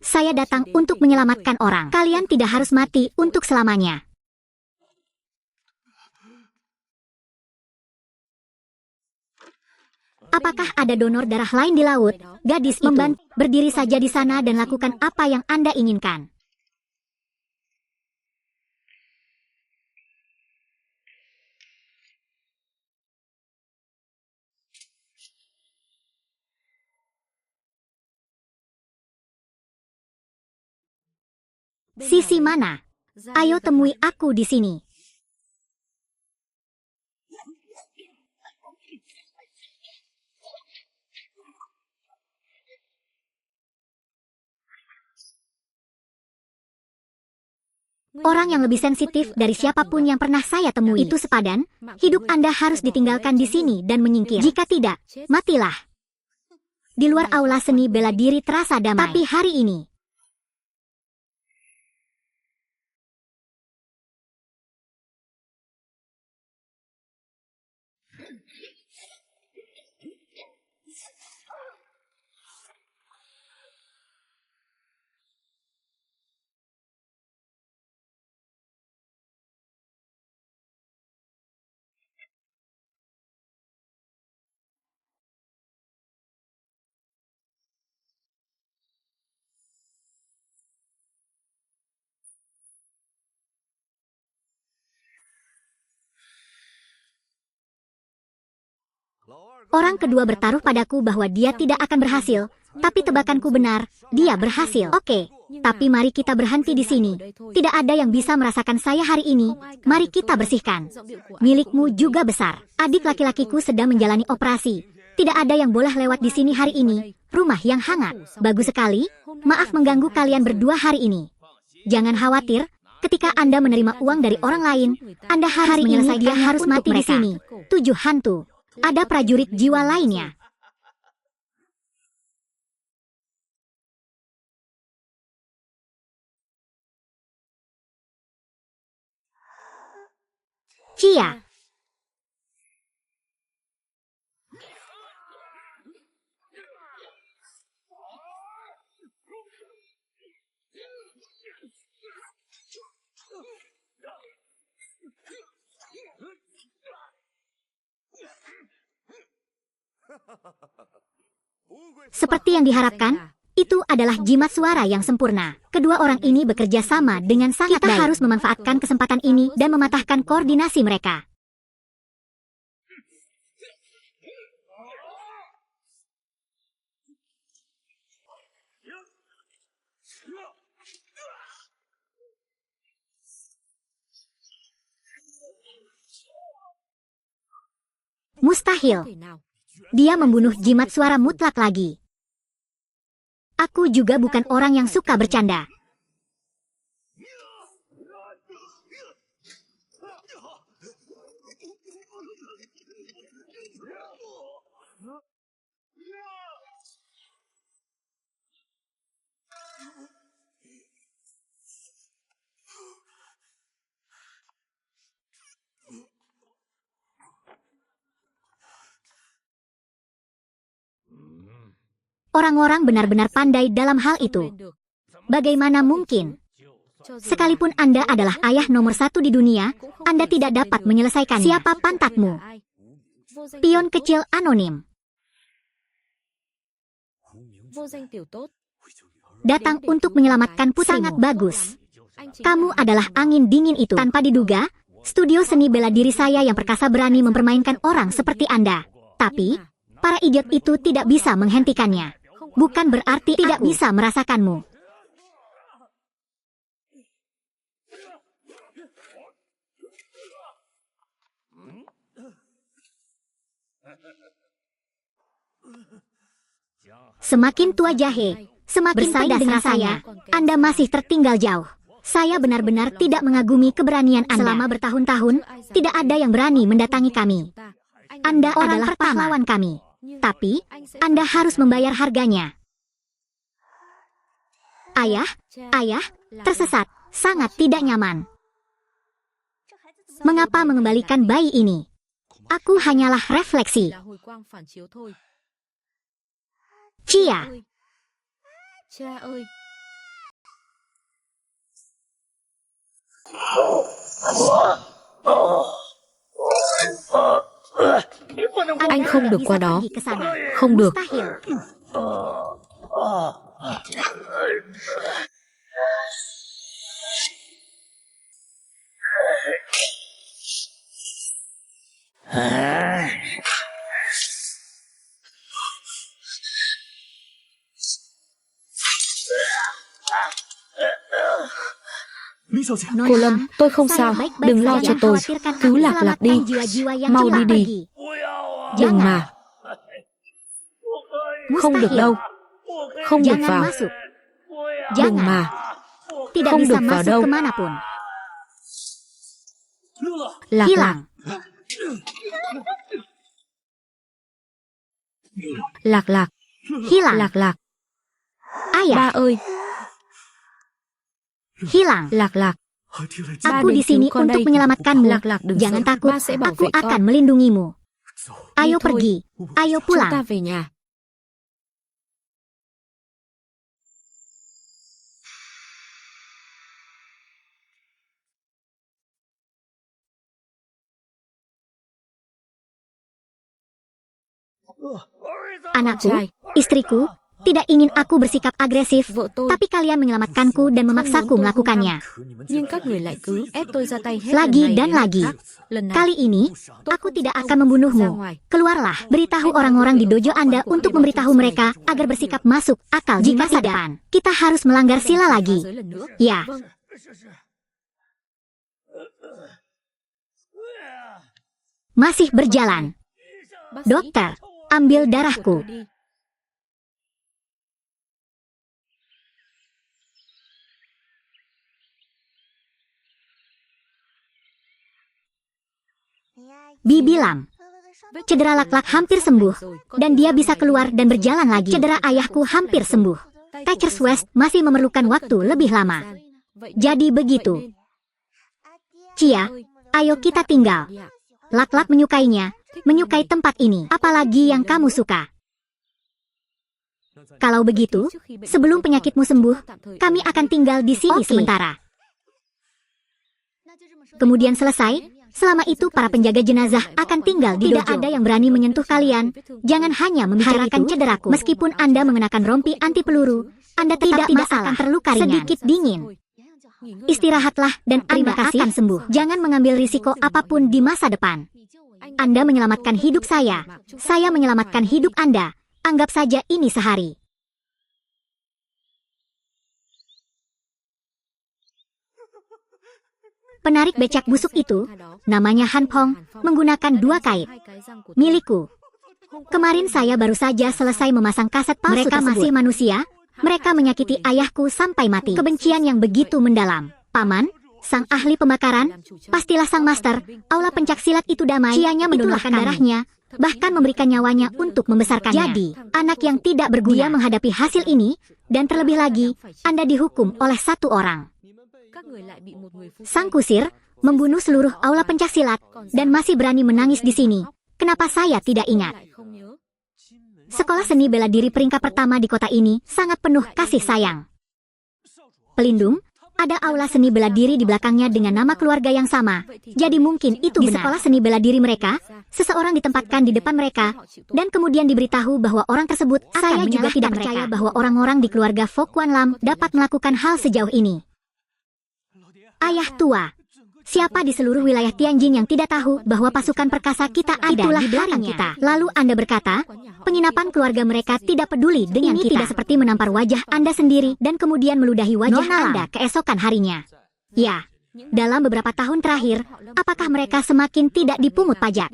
Saya datang untuk menyelamatkan orang. Kalian tidak harus mati untuk selamanya. Apakah ada donor darah lain di laut? Gadis itu berdiri saja di sana dan lakukan apa yang Anda inginkan. Sisi mana? Ayo temui aku di sini. Orang yang lebih sensitif dari siapapun yang pernah saya temui itu sepadan. Hidup Anda harus ditinggalkan di sini dan menyingkir. Jika tidak, matilah. Di luar aula seni bela diri terasa damai. Tapi hari ini, Orang kedua bertaruh padaku bahwa dia tidak akan berhasil, tapi tebakanku benar, dia berhasil. Oke, tapi mari kita berhenti di sini. Tidak ada yang bisa merasakan saya hari ini. Mari kita bersihkan. Milikmu juga besar. Adik laki-lakiku sedang menjalani operasi. Tidak ada yang boleh lewat di sini hari ini. Rumah yang hangat. Bagus sekali. Maaf mengganggu kalian berdua hari ini. Jangan khawatir. Ketika Anda menerima uang dari orang lain, Anda harus menyelesaikan dia harus mati di sini. 7 hantu. Ada prajurit jiwa lainnya. Cia. Seperti yang diharapkan, itu adalah jimat suara yang sempurna. Kedua orang ini bekerja sama dengan sangat baik. Kita harus memanfaatkan kesempatan ini dan mematahkan koordinasi mereka. Mustahil. Dia membunuh jimat suara mutlak lagi. Aku juga bukan orang yang suka bercanda. Orang-orang benar-benar pandai dalam hal itu. Bagaimana mungkin? Sekalipun Anda adalah ayah nomor 1 di dunia, Anda tidak dapat menyelesaikannya. Siapa pantatmu? Pion kecil anonim. Datang untuk menyelamatkan putri. Sangat bagus. Kamu adalah angin dingin itu. Tanpa diduga, studio seni bela diri saya yang perkasa berani mempermainkan orang seperti Anda. Tapi, para idiot itu tidak bisa menghentikannya. Bukan berarti tidak bisa merasakanmu. Semakin tua jahe, semakin bersaing dengan saya, Anda masih tertinggal jauh. Saya benar-benar tidak mengagumi keberanian Anda. Selama bertahun-tahun, tidak ada yang berani mendatangi kami. Anda adalah pahlawan kami. Tapi, Anda harus membayar harganya. Ayah, tersesat, sangat tidak nyaman. Mengapa mengembalikan bayi ini? Aku hanyalah refleksi. Cia. Anh không được qua đó. Không được. Cô Lâm, tôi không sao, đừng lo cho tôi. Cứ Lạc Lạc đi. Mau đi đi. Đừng mà. Không được đâu. Không được vào. Đừng mà. Không được vào đâu. Lạc Lạc. Lạc Lạc. Lạc Lạc. Ba ơi. Hilang. Lạc Lạc. Aku di sini untuk menyelamatkanmu. Jangan takut, aku akan melindungimu. Ayo pergi, ayo pulang. Chúng ta về nhà. Anakku, istriku, tidak ingin aku bersikap agresif, Vợ tôi. tapi kalian menyelamatkanku dan memaksaku melakukannya. Nhưng các người lại cứ ép tôi ra tay hết Lagi lần này dan đến lần lagi. khác. Lần này, Kali ini, aku tidak akan membunuhmu. Keluarlah, beritahu orang-orang di dojo Anda untuk memberitahu mereka agar bersikap masuk akal di masa depan. Kita harus melanggar sila lagi. giới lần nữa. Ya, Vâng. masih berjalan. Bác sĩ, Dokter, ambil tôi darahku. đi. Bibi Lam, cedera Lak-Lak hampir sembuh, dan dia bisa keluar dan berjalan lagi. Cedera ayahku hampir sembuh. Thatcher's West masih memerlukan waktu lebih lama. Jadi begitu. Cia, ayo kita tinggal. Lak-Lak menyukainya, menyukai tempat ini. Apalagi yang kamu suka. Kalau begitu, sebelum penyakitmu sembuh, kami akan tinggal di sini sementara. Kemudian selesai, selama itu para penjaga jenazah akan tinggal di dojo. Tidak ada yang berani menyentuh kalian. Jangan hanya membicarakan cederaku. Meskipun Anda mengenakan rompi anti peluru, Anda tetap tidak akan terluka ringan. Sedikit dingin. Istirahatlah dan Anda akan sembuh. Jangan mengambil risiko apapun di masa depan. Anda menyelamatkan hidup saya menyelamatkan hidup Anda. Anggap saja ini sehari. Penarik becak busuk itu, namanya Han Pong, menggunakan 2 kait. Milikku. Kemarin saya baru saja selesai memasang kaset palsu tersebut. Mereka masih manusia, mereka menyakiti ayahku sampai mati. Kebencian yang begitu mendalam. Paman, sang ahli pembakaran, pastilah sang master, aula pencaksilat itu damai. Cianya mendonorkan darahnya, bahkan memberikan nyawanya untuk membesarkannya. Jadi, anak yang tidak berguna menghadapi hasil ini, dan terlebih lagi, Anda dihukum oleh 1 orang. Sang kusir membunuh seluruh aula pencaksilat dan masih berani menangis di sini. Kenapa saya tidak ingat? Sekolah seni bela diri peringkat pertama di kota ini sangat penuh kasih sayang. Pelindung, ada aula seni bela diri di belakangnya dengan nama keluarga yang sama. Jadi mungkin itu benar. Di sekolah seni bela diri mereka, seseorang ditempatkan di depan mereka, dan kemudian diberitahu bahwa orang tersebut akan menyalahkan. Saya juga tidak percaya bahwa orang-orang di keluarga Fok Wan Lam dapat melakukan hal sejauh ini. Ayah tua, siapa di seluruh wilayah Tianjin yang tidak tahu bahwa pasukan perkasa kita ada di belakang kita? Lalu Anda berkata, penginapan keluarga mereka tidak peduli dengan kita. Ini tidak seperti menampar wajah Anda sendiri dan kemudian meludahi wajah Anda keesokan harinya. Ya, dalam beberapa tahun terakhir, apakah mereka semakin tidak dipungut pajak?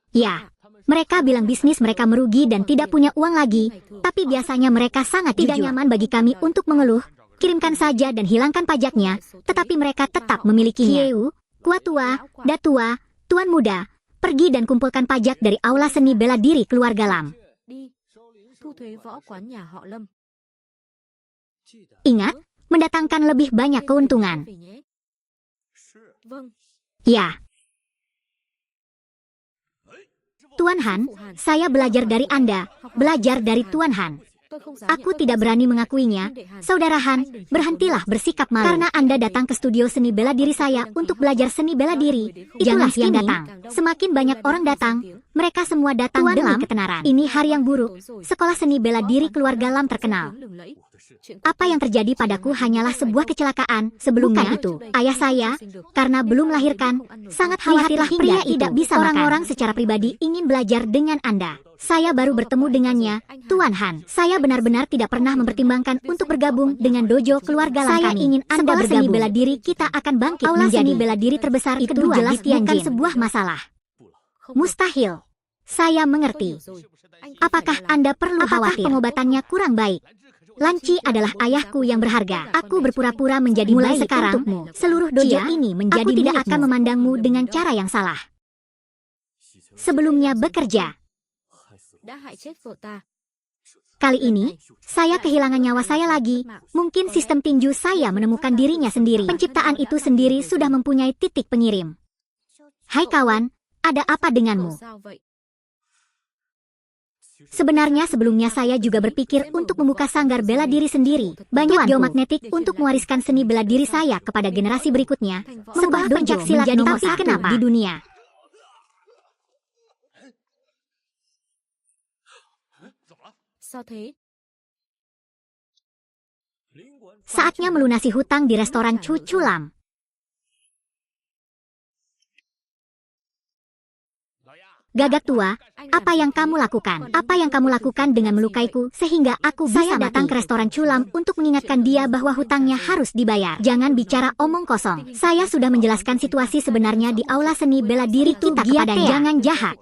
Ya, mereka bilang bisnis mereka merugi dan tidak punya uang lagi, tapi biasanya mereka sangat tidak nyaman bagi kami untuk mengeluh. Kirimkan saja dan hilangkan pajaknya, tetapi mereka tetap memilikinya. Hieu, Kua tua, Datua, Tuan muda, pergi dan kumpulkan pajak dari aula seni bela diri keluarga Lam. Ingat, mendatangkan lebih banyak keuntungan. Ya. Tuan Han, saya belajar dari Anda, belajar dari Tuan Han. Aku tidak berani mengakuinya. Saudara Han, berhentilah bersikap malu. Karena Anda datang ke studio seni bela diri saya untuk belajar seni bela diri. Itulah yang datang. Semakin banyak orang datang, mereka semua datang demi ketenaran. Ini hari yang buruk. Sekolah seni bela diri keluarga Lam terkenal. Apa yang terjadi padaku hanyalah sebuah kecelakaan. Sebelumnya itu, ayah saya, karena belum melahirkan, sangat khawatirlah pria tidak bisa makan. Orang-orang secara pribadi ingin belajar dengan Anda. Saya baru bertemu dengannya, Tuan Han. Saya benar-benar tidak pernah mempertimbangkan untuk bergabung dengan dojo keluarga Lam. Saya ingin Anda bergabung. Seni bela diri kita akan bangkit aula menjadi seni bela diri terbesar itu jelas bukan sebuah masalah. Mustahil. Saya mengerti. Apakah Anda perlu khawatir? Pengobatannya kurang baik. Lanci adalah ayahku yang berharga. Aku berpura-pura menjadi mulai sekarang untukmu. Seluruh dojo ini menjadi aku tidak akan memandangmu dengan cara yang salah. Sebelumnya bekerja. Kali ini, saya kehilangan nyawa saya lagi. Mungkin sistem tinju saya menemukan dirinya sendiri. Penciptaan itu sendiri sudah mempunyai titik pengirim. Hai kawan, ada apa denganmu? Sebenarnya sebelumnya saya juga berpikir untuk membuka sanggar bela diri sendiri. Banyak geomagnetik untuk mewariskan seni bela diri saya kepada generasi berikutnya. Sebuah pencaksilat menjadi nomor satu di dunia. Saatnya melunasi hutang di restoran Cucu Lam. Gagak tua, apa yang kamu lakukan? Apa yang kamu lakukan dengan melukaiku sehingga aku bisa datang ke restoran Culam untuk mengingatkan dia bahwa hutangnya harus dibayar. Jangan bicara omong kosong. Saya sudah menjelaskan situasi sebenarnya di aula seni bela diri kita kepadanya. Jangan jahat.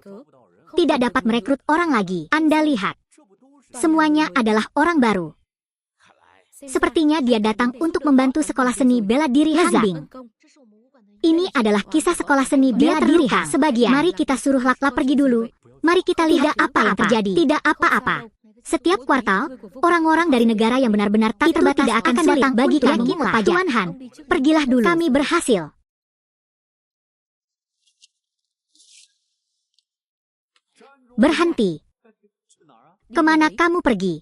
Tidak dapat merekrut orang lagi. Anda lihat. Semuanya adalah orang baru. Sepertinya dia datang untuk membantu sekolah seni bela diri Hanbing. Ini adalah kisah sekolah seni bela diri sebagian. Mari kita suruh Lakla pergi dulu. Mari kita lihat apa yang terjadi. Tidak apa-apa. Setiap kuartal, orang-orang dari negara yang benar-benar tak terbatas tidak akan datang bagi kami. Tuan Han, pergilah dulu. Kami berhasil. Berhenti. Kemana kamu pergi?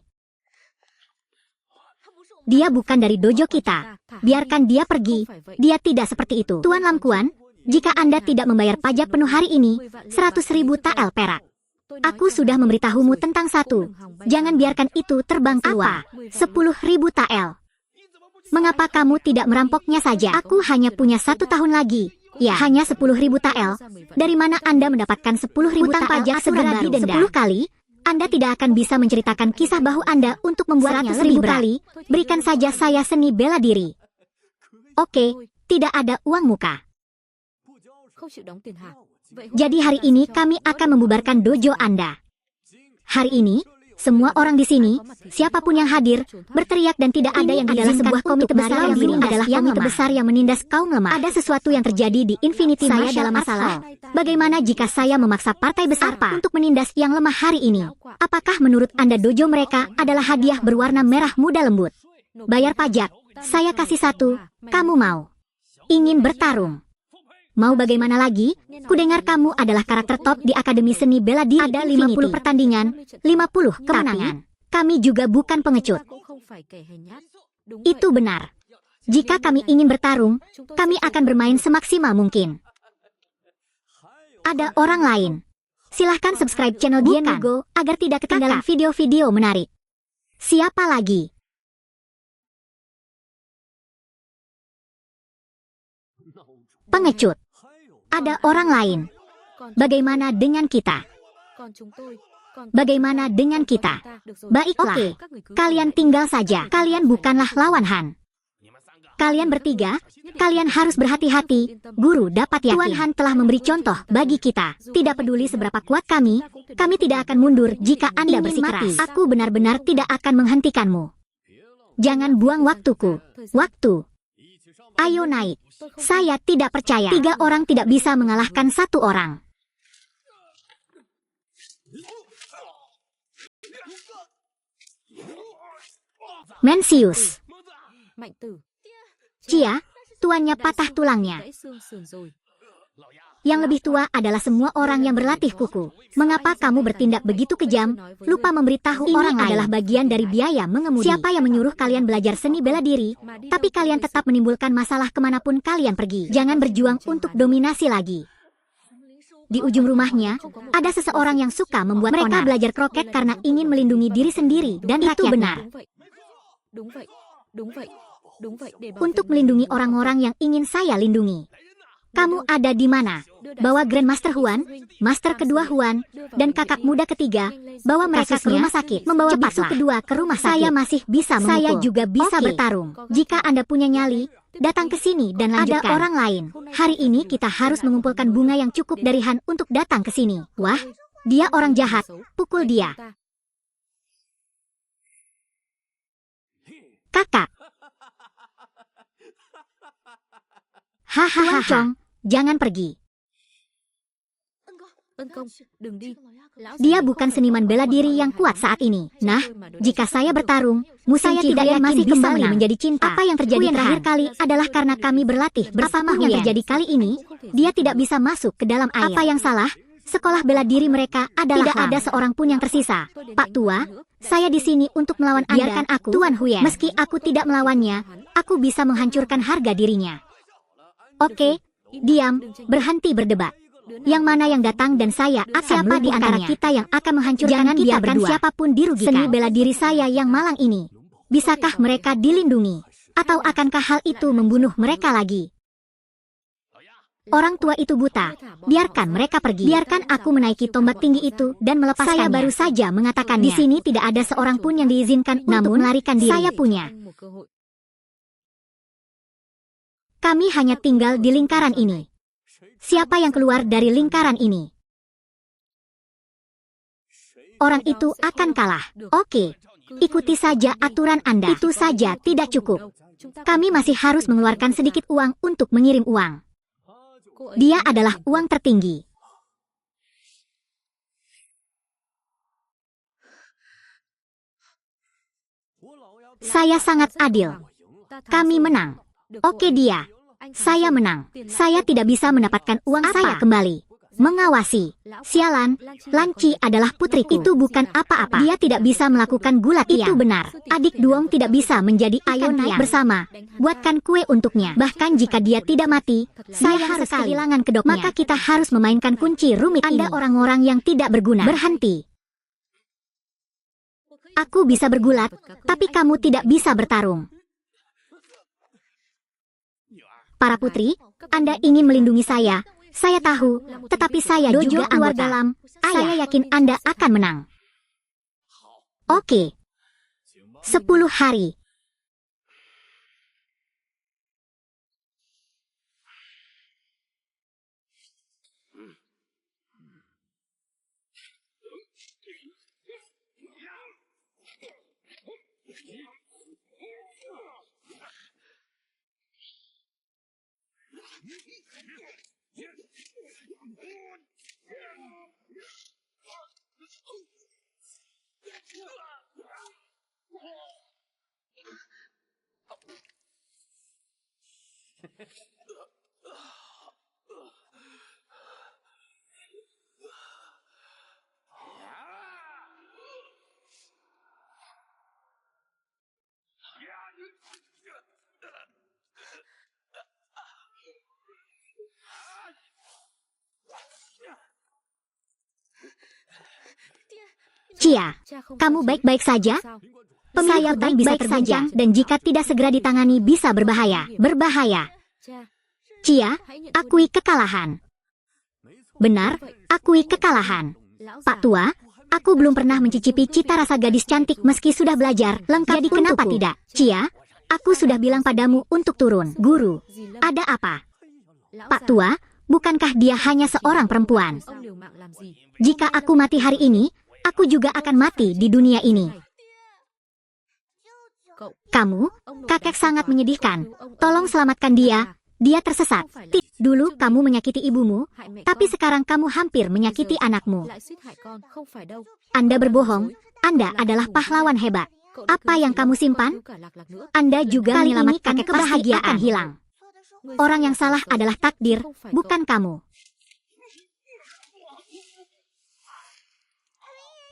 Dia bukan dari dojo kita. Biarkan dia pergi. Dia tidak seperti itu. Tuan Lam Kuan, jika Anda tidak membayar pajak penuh hari ini, 100.000 tael perak. Aku sudah memberitahumu tentang satu. Jangan biarkan itu terbang keluar. 10.000 tael. Mengapa kamu tidak merampoknya saja? Aku hanya punya 1 tahun lagi. Ya, hanya 10.000 tael. Dari mana Anda mendapatkan 10.000 tael pajak segera didenda? 10 kali? Anda tidak akan bisa menceritakan kisah bahu Anda untuk membuatnya 100.000 kali. Berikan saja saya seni bela diri. Oke, tidak ada uang muka. Jadi hari ini kami akan membubarkan dojo Anda. Hari ini, semua orang di sini, siapapun yang hadir, berteriak dan tidak ada yang adalah sebuah komite besar yang ini adalah komite besar yang menindas kaum lemah. Ada sesuatu yang terjadi di Infinity saya dalam masalah. Bagaimana jika saya memaksa partai besar untuk menindas yang lemah hari ini? Apakah menurut Anda dojo mereka adalah hadiah berwarna merah muda lembut? Bayar pajak, saya kasih 1, kamu mau? Ingin bertarung? Mau bagaimana lagi? Kudengar kamu adalah karakter top di Akademi Seni Bela Diri. Ada 50 pertandingan, 50 kemenangan. Kami juga bukan pengecut. Itu benar. Jika kami ingin bertarung, kami akan bermain semaksimal mungkin. Ada orang lain. Silahkan subscribe channel Go agar tidak ketinggalan video-video menarik. Siapa lagi? Pengecut. Ada orang lain. Bagaimana dengan kita? Bagaimana dengan kita? Baiklah, oke. Kalian tinggal saja. Kalian bukanlah lawan Han. Kalian bertiga, kalian harus berhati-hati. Guru dapat yakin. Tuan Han telah memberi contoh bagi kita. Tidak peduli seberapa kuat kami tidak akan mundur jika Anda bersikeras. Aku benar-benar tidak akan menghentikanmu. Jangan buang waktuku. Waktu. Ayo naik. Saya tidak percaya. 3 orang tidak bisa mengalahkan 1 orang. Mencius. Cia, tuannya patah tulangnya. Yang lebih tua adalah semua orang yang berlatih kuku. Mengapa kamu bertindak begitu kejam, lupa memberitahu orang lain? Adalah bagian dari biaya mengemudi. Siapa yang menyuruh kalian belajar seni bela diri, tapi kalian tetap menimbulkan masalah kemanapun kalian pergi. Jangan berjuang untuk dominasi lagi. Di ujung rumahnya, ada seseorang yang suka membuat mereka belajar kroket karena ingin melindungi diri sendiri, dan itu benar. Untuk melindungi orang-orang yang ingin saya lindungi. Kamu ada di mana? Bawa Grandmaster Huan, Master kedua Huan, dan kakak muda ketiga, bawa mereka ke rumah sakit. Membawa bisu kedua ke rumah sakit. Saya masih bisa memukul. Saya juga bisa bertarung. Jika Anda punya nyali, datang ke sini dan lanjutkan. Ada orang lain. Hari ini kita harus mengumpulkan bunga yang cukup dari Han untuk datang ke sini. Wah, dia orang jahat. Pukul dia. Kakak. Hahaha. Jangan pergi. Dia bukan seniman bela diri yang kuat saat ini. Nah, jika saya bertarung, saya tidak yakin masih kembali menjadi cinta. Apa yang terjadi terakhir kali adalah karena kami berlatih bersama. Yang terjadi kali ini, dia tidak bisa masuk ke dalam air. Apa yang salah? Sekolah bela diri mereka adalah tidak ada seorang pun yang tersisa. Pak Tua, saya di sini untuk melawan Anda. Biarkan aku, Tuan Huyen. Meski aku tidak melawannya, aku bisa menghancurkan harga dirinya. Oke, diam, berhenti berdebat. Yang mana yang datang dan saya akan siapa di antara kita yang akan menghancurkan kita berdua. Siapapun dirugikan. Seni bela diri saya yang malang ini. Bisakah mereka dilindungi? Atau akankah hal itu membunuh mereka lagi? Orang tua itu buta. Biarkan mereka pergi. Biarkan aku menaiki tombak tinggi itu dan melepaskannya. Saya baru saja mengatakan di sini tidak ada seorang pun yang diizinkan untuk melarikan diri. Saya punya. Kami hanya tinggal di lingkaran ini. Siapa yang keluar dari lingkaran ini? Orang itu akan kalah. Oke, ikuti saja aturan Anda. Itu saja tidak cukup. Kami masih harus mengeluarkan sedikit uang untuk mengirim uang. Dia adalah uang tertinggi. Saya sangat adil. Kami menang. Oke dia. Saya menang. Saya tidak bisa mendapatkan uang saya kembali. Mengawasi. Sialan, Lanci adalah putriku. Itu bukan apa-apa. Dia tidak bisa melakukan gulat tiang. Itu benar. Adik Duong tidak bisa menjadi ikan tiang bersama. Buatkan kue untuknya. Bahkan jika dia tidak mati, saya harus kehilangan kedoknya. Maka kita harus memainkan kunci rumit ini. Anda orang-orang yang tidak berguna. Berhenti. Aku bisa bergulat, tapi kamu tidak bisa bertarung. Para putri, Anda ingin melindungi saya. Saya tahu, tetapi saya juga keluar dalam. Saya yakin Anda akan menang. Oke. 10 hari. Cia, kamu baik-baik saja? Saya baik-baik saja, dan jika tidak segera ditangani bisa berbahaya. Berbahaya. Cia, akui kekalahan. Benar, akui kekalahan. Pak Tua, aku belum pernah mencicipi cita rasa gadis cantik meski sudah belajar lengkap. Jadi kenapa tidak? Cia, aku sudah bilang padamu untuk turun. Guru, ada apa? Pak Tua, bukankah dia hanya seorang perempuan? Jika aku mati hari ini, aku juga akan mati di dunia ini. Kamu, kakek sangat menyedihkan. Tolong selamatkan dia. Dia tersesat. Dulu kamu menyakiti ibumu, tapi sekarang kamu hampir menyakiti anakmu. Anda berbohong. Anda adalah pahlawan hebat. Apa yang kamu simpan? Anda juga menyelamatkan kebahagiaan hilang. Orang yang salah adalah takdir, bukan kamu.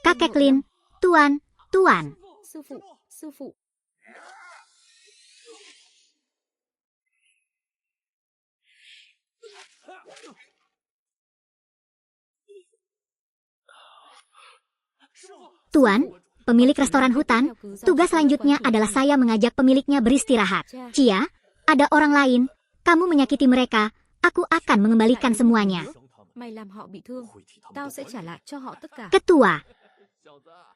Kakek Lin, Tuan. Tuan, pemilik restoran hutan, tugas selanjutnya adalah saya mengajak pemiliknya beristirahat. Cia, ada orang lain, kamu menyakiti mereka, aku akan mengembalikan semuanya. Ketua.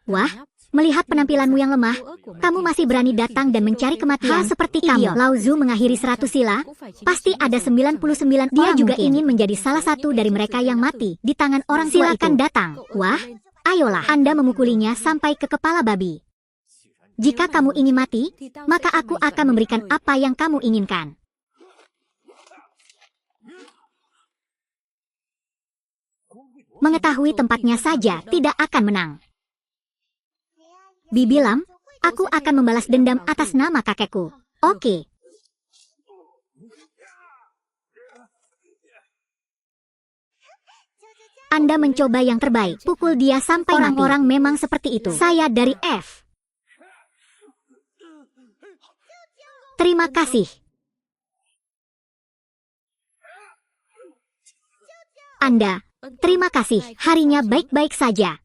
Wah, melihat penampilanmu yang lemah, kamu masih berani datang dan mencari kematian. Hal seperti kamu. Lao Zu mengakhiri 100 sila, pasti ada 99 dia juga ingin menjadi salah satu dari mereka yang mati di tangan orang tua itu. Silakan datang. Wah, ayolah Anda memukulinya sampai ke kepala babi. Jika kamu ingin mati, maka aku akan memberikan apa yang kamu inginkan. Mengetahui tempatnya saja tidak akan menang. Bibi Lam, aku akan membalas dendam atas nama kakekku. Oke. Anda mencoba yang terbaik. Pukul dia sampai orang-orang memang seperti itu. Saya dari F. Terima kasih. Anda, terima kasih. Harinya baik-baik saja.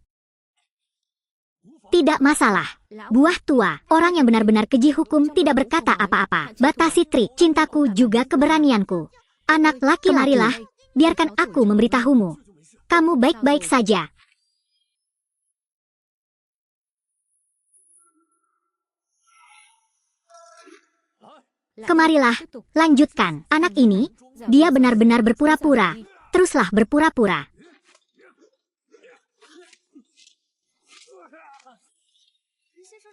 Tidak masalah. Buah tua, orang yang benar-benar keji hukum tidak berkata apa-apa. Batasi trik, cintaku juga keberanianku. Anak laki, marilah, biarkan aku memberitahumu. Kamu baik-baik saja. Kemarilah, lanjutkan. Anak ini, dia benar-benar berpura-pura. Teruslah berpura-pura.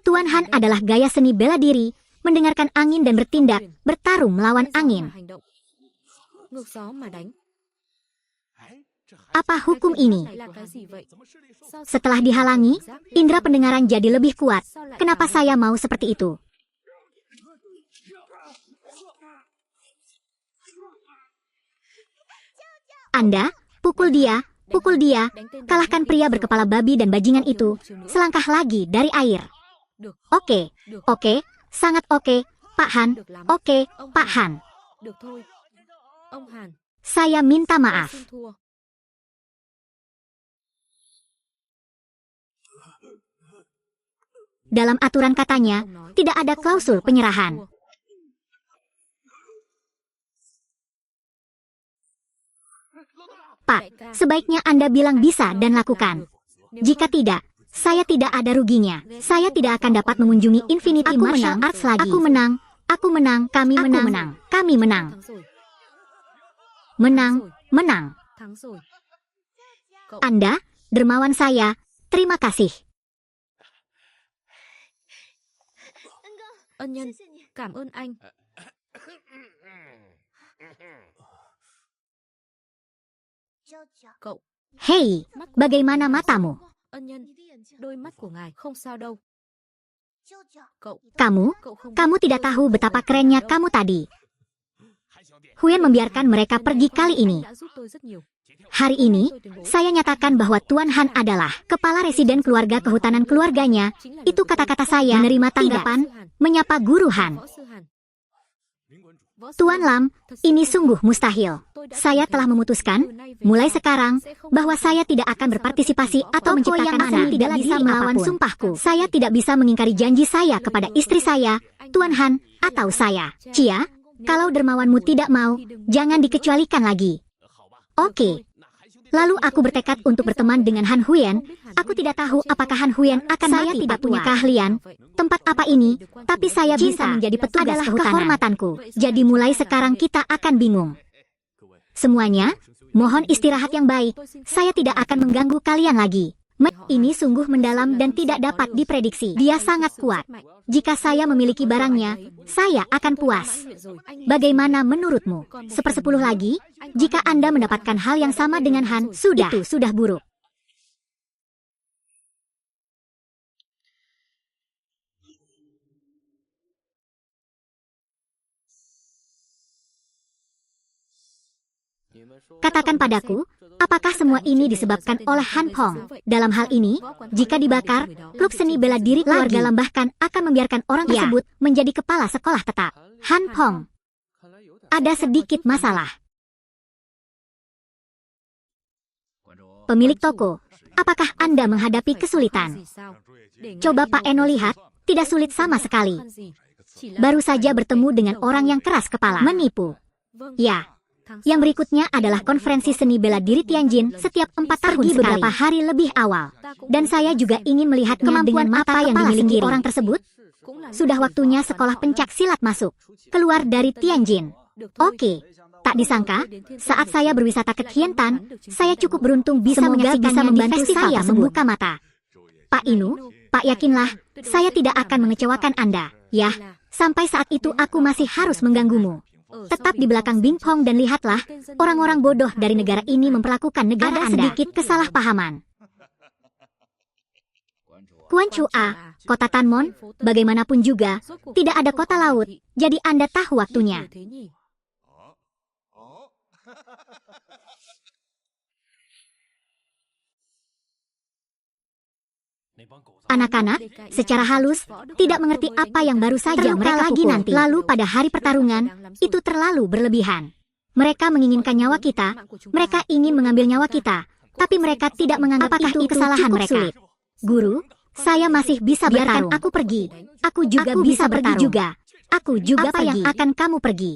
Tuan Han adalah gaya seni bela diri, mendengarkan angin dan bertindak, bertarung melawan angin. Apa hukum ini? Setelah dihalangi, indera pendengaran jadi lebih kuat. Kenapa saya mau seperti itu? Anda, pukul dia, kalahkan pria berkepala babi dan bajingan itu, selangkah lagi dari air. Oke, sangat oke, Pak Han, oke, Pak Han. Saya minta maaf. Dalam aturan katanya, tidak ada klausul penyerahan. Pak, sebaiknya Anda bilang bisa dan lakukan. Jika tidak, saya tidak ada ruginya. Saya tidak akan dapat mengunjungi Infinity Martial Arts lagi. Aku menang, kami menang, kami menang. Menang. Anda, dermawan saya, terima kasih. Ân nhân, cảm ơn anh. Cậu, Hei, bagaimana matamu? ân nhân, đôi mắt của ngài không sao đâu. Cậu Kamu tidak tahu betapa kerennya kamu tadi. Huyen membiarkan mereka pergi kali ini. đã giúp tôi rất nhiều. Hari ini, saya nyatakan bahwa Tuan Han adalah kepala residen keluarga kehutanan keluarganya. Itu kata-kata saya menerima tanggapan, menyapa Guru Han. Tuan Lam, ini sungguh mustahil. Saya telah memutuskan, mulai sekarang, bahwa saya tidak akan berpartisipasi atau menciptakan seni tidak bisa melawan sumpahku. Saya tidak bisa mengingkari janji saya kepada istri saya, Tuan Han, atau saya. Cia, kalau dermawanmu tidak mau, jangan dikecualikan lagi. Oke. Lalu aku bertekad untuk berteman dengan Han Huyen. Aku tidak tahu apakah Han Huyen akan mati. Saya tidak punya keahlian. Tempat apa ini? Tapi saya bisa menjadi petugas kehutanan. Kehormatanku. Jadi mulai sekarang kita akan bingung. Semuanya, mohon istirahat yang baik. Saya tidak akan mengganggu kalian lagi. Ini sungguh mendalam dan tidak dapat diprediksi. Dia sangat kuat. Jika saya memiliki barangnya, saya akan puas. Bagaimana menurutmu? 1/10 lagi? Jika Anda mendapatkan hal yang sama dengan Han, itu sudah buruk. Katakan padaku, apakah semua ini disebabkan oleh Han Pong? Dalam hal ini, jika dibakar, klub seni bela diri keluarga Lam bahkan akan membiarkan orang tersebut menjadi kepala sekolah tetap. Han Pong, ada sedikit masalah. Pemilik toko, apakah Anda menghadapi kesulitan? Coba Pak Eno lihat, tidak sulit sama sekali. Baru saja bertemu dengan orang yang keras kepala, menipu. Ya. Yang berikutnya adalah konferensi seni bela diri Tianjin setiap 4 tahun sekali. Beberapa hari lebih awal. Dan saya juga ingin melihat kemampuan apa yang dimiliki orang tersebut. Sudah waktunya sekolah pencak silat masuk. Keluar dari Tianjin. Oke. Tak disangka, saat saya berwisata ke Qiantan, saya cukup beruntung bisa menyaksikannya di festival saya membuka mata. Pak Inu, Pak yakinlah, saya tidak akan mengecewakan Anda. Ya, sampai saat itu aku masih harus mengganggumu. Tetap di belakang Bing Pong dan lihatlah, orang-orang bodoh dari negara ini memperlakukan negara Anda. Ada sedikit kesalahpahaman. Kuan Chu A, kota Tanmon, bagaimanapun juga, tidak ada kota laut, jadi Anda tahu waktunya. Anak-anak, secara halus, tidak mengerti apa yang baru saja mereka lagi nanti. Lalu pada hari pertarungan, itu terlalu berlebihan. Mereka menginginkan nyawa kita, mereka ingin mengambil nyawa kita, tapi mereka tidak menganggap itu kesalahan mereka. Guru, Saya masih bisa bertarung. Biarkan aku pergi. Aku juga bisa pergi juga. Aku juga apa pergi. Yang akan kamu pergi?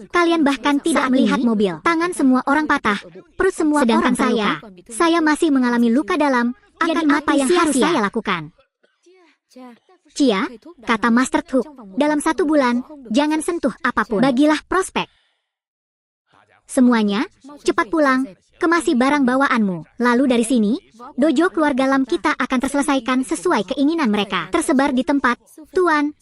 Kalian bahkan tidak melihat mobil. Tangan semua orang patah, perut semua sedangkan orang saya masih mengalami luka dalam. Jadi apa yang harus saya lakukan? Cia, kata Master Hook, dalam 1 bulan, jangan sentuh apapun. Bagilah prospek. Semuanya, cepat pulang, kemasi barang bawaanmu. Lalu dari sini, dojo keluarga Lam kita akan terselesaikan sesuai keinginan mereka. Tersebar di tempat, tuan.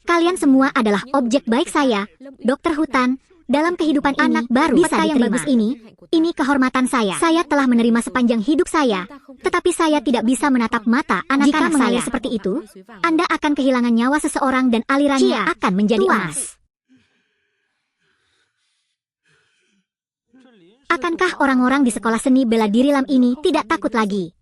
Kalian semua adalah objek baik saya, Dokter Hutan, dalam kehidupan anak baru bisa yang bagus ini kehormatan saya. Saya telah menerima sepanjang hidup saya, tetapi saya tidak bisa menatap mata anak-anak saya seperti itu. Anda akan kehilangan nyawa seseorang dan alirannya akan menjadi emas. Akankah orang-orang di sekolah seni bela diri Lam ini tidak takut lagi?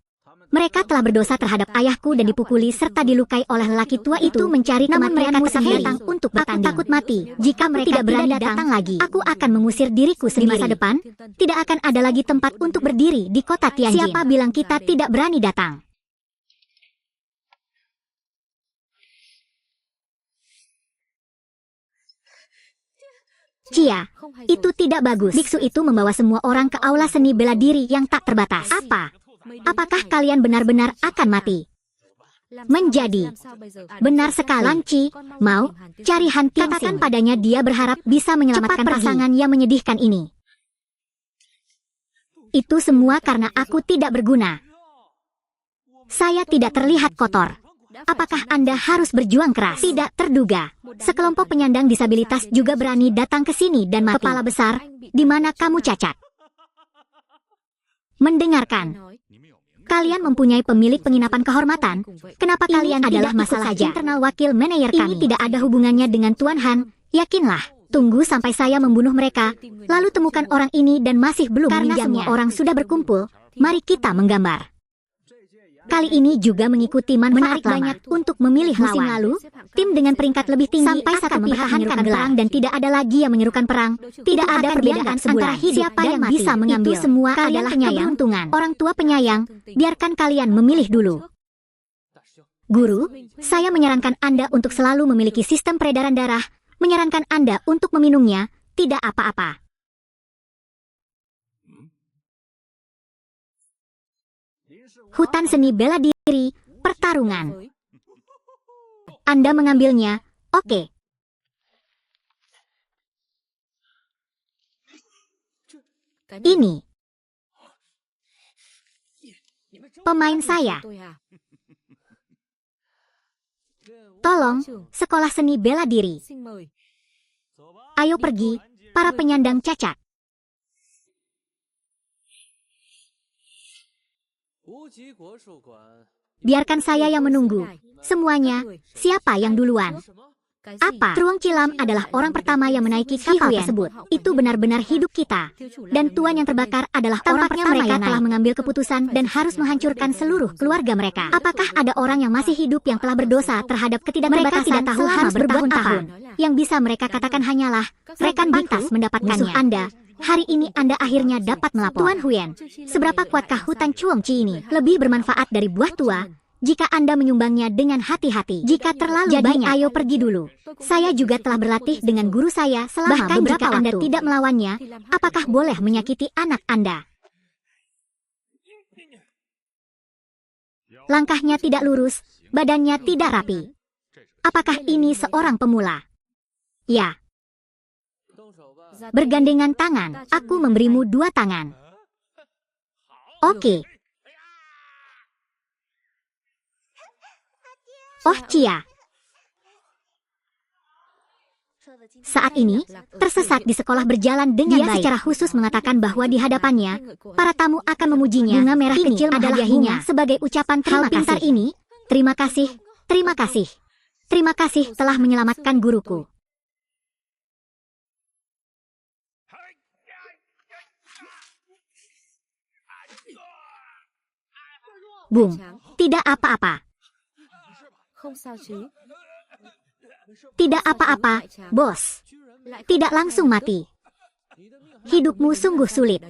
Mereka telah berdosa terhadap ayahku dan dipukuli serta dilukai oleh lelaki tua itu mencari kematian mereka datang untuk bertanding. Aku takut mati. Jika mereka tidak berani datang lagi, aku akan mengusir diriku sendiri. Di masa depan, tidak akan ada lagi tempat untuk berdiri di kota Tianjin. Siapa bilang kita tidak berani datang? Cia, itu tidak bagus. Biksu itu membawa semua orang ke aula seni bela diri yang tak terbatas. Apa? Apakah kalian benar-benar akan mati? Menjadi. Benar sekali. Lanci, mau cari Han Tianxing. Katakan padanya dia berharap bisa menyelamatkan pasangan yang menyedihkan ini. Itu semua karena aku tidak berguna. Saya tidak terlihat kotor. Apakah Anda harus berjuang keras? Tidak terduga. Sekelompok penyandang disabilitas juga berani datang ke sini dan mati. Kepala besar, di mana kamu cacat? Mendengarkan. Kalian mempunyai pemilik penginapan kehormatan. Kenapa kalian adalah masalah saja internal wakil manajer kami? Ini tidak ada hubungannya dengan Tuan Han. Yakinlah. Tunggu sampai saya membunuh mereka. Lalu temukan orang ini dan masih belum meminjamnya. Karena semua orang sudah berkumpul, mari kita menggambar. Kali ini juga mengikuti manfaat banyak untuk memilih lawan. Lalu, tim dengan peringkat lebih tinggi sampai satu pihak menyerukan perang dan tidak ada lagi yang menyerukan perang. Tidak ada perbedaan antara siapa yang bisa mengambil. Itu semua adalah keberuntungan. Orang tua penyayang, biarkan kalian memilih dulu. Guru, saya menyarankan Anda untuk selalu memiliki sistem peredaran darah. Menyarankan Anda untuk meminumnya, tidak apa-apa. Hutan seni bela diri, pertarungan. Anda mengambilnya, oke. Ini. Pemain saya. Tolong, sekolah seni bela diri. Ayo pergi, para penyandang cacat. Biarkan saya yang menunggu. Semuanya, siapa yang duluan? Apa? Truong Cilam adalah orang pertama yang menaiki kapal tersebut. Itu benar-benar hidup kita. Dan tuan yang terbakar adalah orang pertama yang telah mengambil keputusan dan harus menghancurkan seluruh keluarga mereka. Apakah ada orang yang masih hidup yang telah berdosa terhadap ketidakterbatasan? Mereka tidak tahu harus berbuat apa. Yang bisa mereka katakan hanyalah, mereka pantas mendapatkannya. Anda, hari ini Anda akhirnya dapat melapor. Tuan Huyen, seberapa kuatkah hutan Chuang Chi ini? Lebih bermanfaat dari buah tua, jika Anda menyumbangnya dengan hati-hati. Jika terlalu banyak, ayo pergi dulu. Saya juga telah berlatih dengan guru saya selama bahkan beberapa jika Anda tidak melawannya, apakah boleh menyakiti anak Anda? Langkahnya tidak lurus, badannya tidak rapi. Apakah ini seorang pemula? Ya. Bergandengan tangan, aku memberimu 2 tangan. Oke. Oh Cia. Saat ini, tersesat di sekolah berjalan dengan baik. Dia secara khusus mengatakan bahwa di hadapannya, para tamu akan memujinya. Bunga merah ini kecil adalah bunga sebagai ucapan terima kasih. Pintar ini, terima kasih, terima kasih. Terima kasih telah menyelamatkan guruku. Bung, tidak apa-apa. Tidak apa-apa, bos. Tidak langsung mati. Hidupmu sungguh sulit.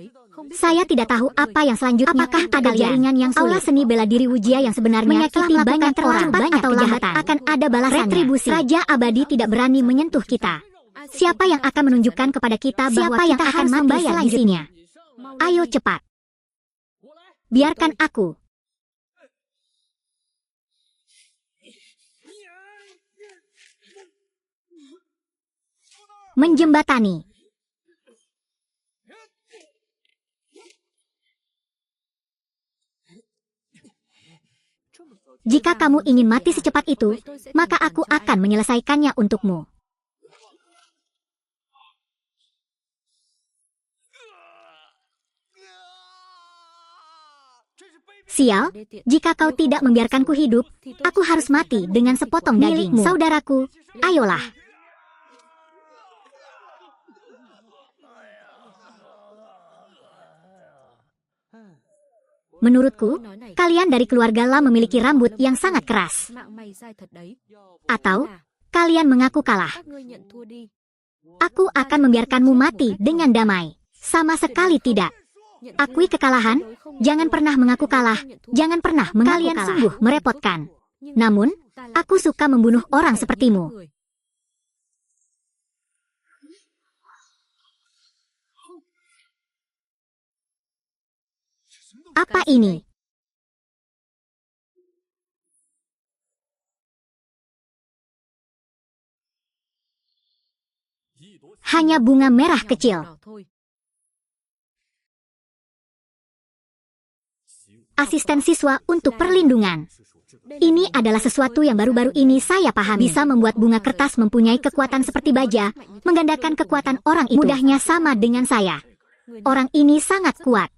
Saya tidak tahu apa yang selanjutnya. Apakah ada jaringan yang sulit? Aula seni bela diri Wujia yang sebenarnya menyakiti banyak orang, banyak atau kejahatan akan ada balasannya. Retribusi. Raja abadi tidak berani menyentuh kita. Siapa yang akan menunjukkan kepada kita bahwa kita akan membayar selanjutnya? Ayo cepat. Biarkan aku. Menjembatani. Jika kamu ingin mati secepat itu, maka aku akan menyelesaikannya untukmu. Sial, jika kau tidak membiarkanku hidup, aku harus mati dengan sepotong daging. Saudaraku, ayolah. Menurutku, kalian dari keluarga La memiliki rambut yang sangat keras. Atau, kalian mengaku kalah. Aku akan membiarkanmu mati dengan damai. Sama sekali tidak. Akui kekalahan, jangan pernah mengaku kalah, jangan pernah mengaku kalah. Kalian sungguh merepotkan. Namun, aku suka membunuh orang sepertimu. Apa ini? Hanya bunga merah kecil. Asisten siswa untuk perlindungan. Ini adalah sesuatu yang baru-baru ini saya pahami. Bisa membuat bunga kertas mempunyai kekuatan seperti baja, menggandakan kekuatan orang itu. Mudahnya sama dengan saya. Orang ini sangat kuat.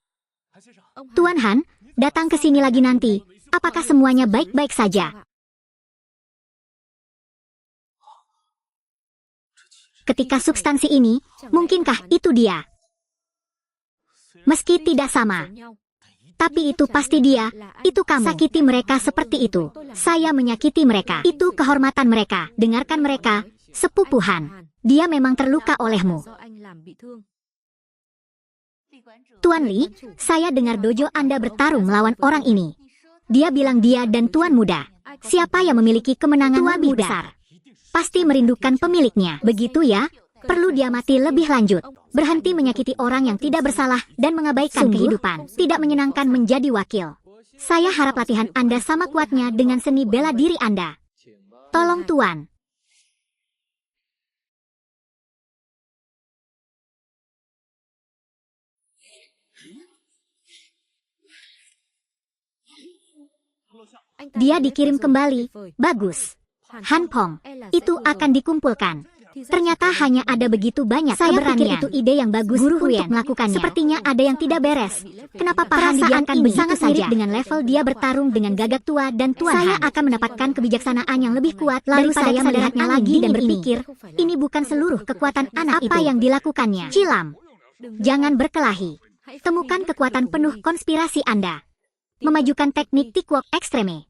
Tuan Han, datang ke sini lagi nanti. Apakah semuanya baik-baik saja? Ketika substansi ini, mungkinkah itu dia? Meski tidak sama. Tapi itu pasti dia, itu kamu. Sakiti mereka seperti itu. Saya menyakiti mereka. Itu kehormatan mereka. Dengarkan mereka, sepupuhan. Dia memang terluka olehmu. Tuan Li, saya dengar dojo Anda bertarung melawan orang ini. Dia bilang dia dan Tuan Muda. Siapa yang memiliki kemenangan lebih besar? Pasti merindukan pemiliknya. Begitu ya? Perlu dia mati lebih lanjut. Berhenti menyakiti orang yang tidak bersalah dan mengabaikan kehidupan. Tidak menyenangkan menjadi wakil. Saya harap latihan Anda sama kuatnya dengan seni bela diri Anda. Tolong Tuan. Dia dikirim kembali. Bagus. Han Pong, itu akan dikumpulkan. Ternyata hanya ada begitu banyak. Saya pikir itu ide yang bagus Guru untuk melakukannya. Sepertinya ada yang tidak beres. Kenapa perasaan ini sangat mirip dengan level dia bertarung dengan Gagak Tua dan Tuan Han? Saya akan mendapatkan kebijaksanaan yang lebih kuat. Lalu saya melihatnya lagi dan berpikir, ini bukan seluruh kekuatan anak itu. Apa yang dilakukannya? Cilam. Jangan berkelahi. Temukan kekuatan penuh konspirasi Anda. Memajukan teknik Teamwork Extreme.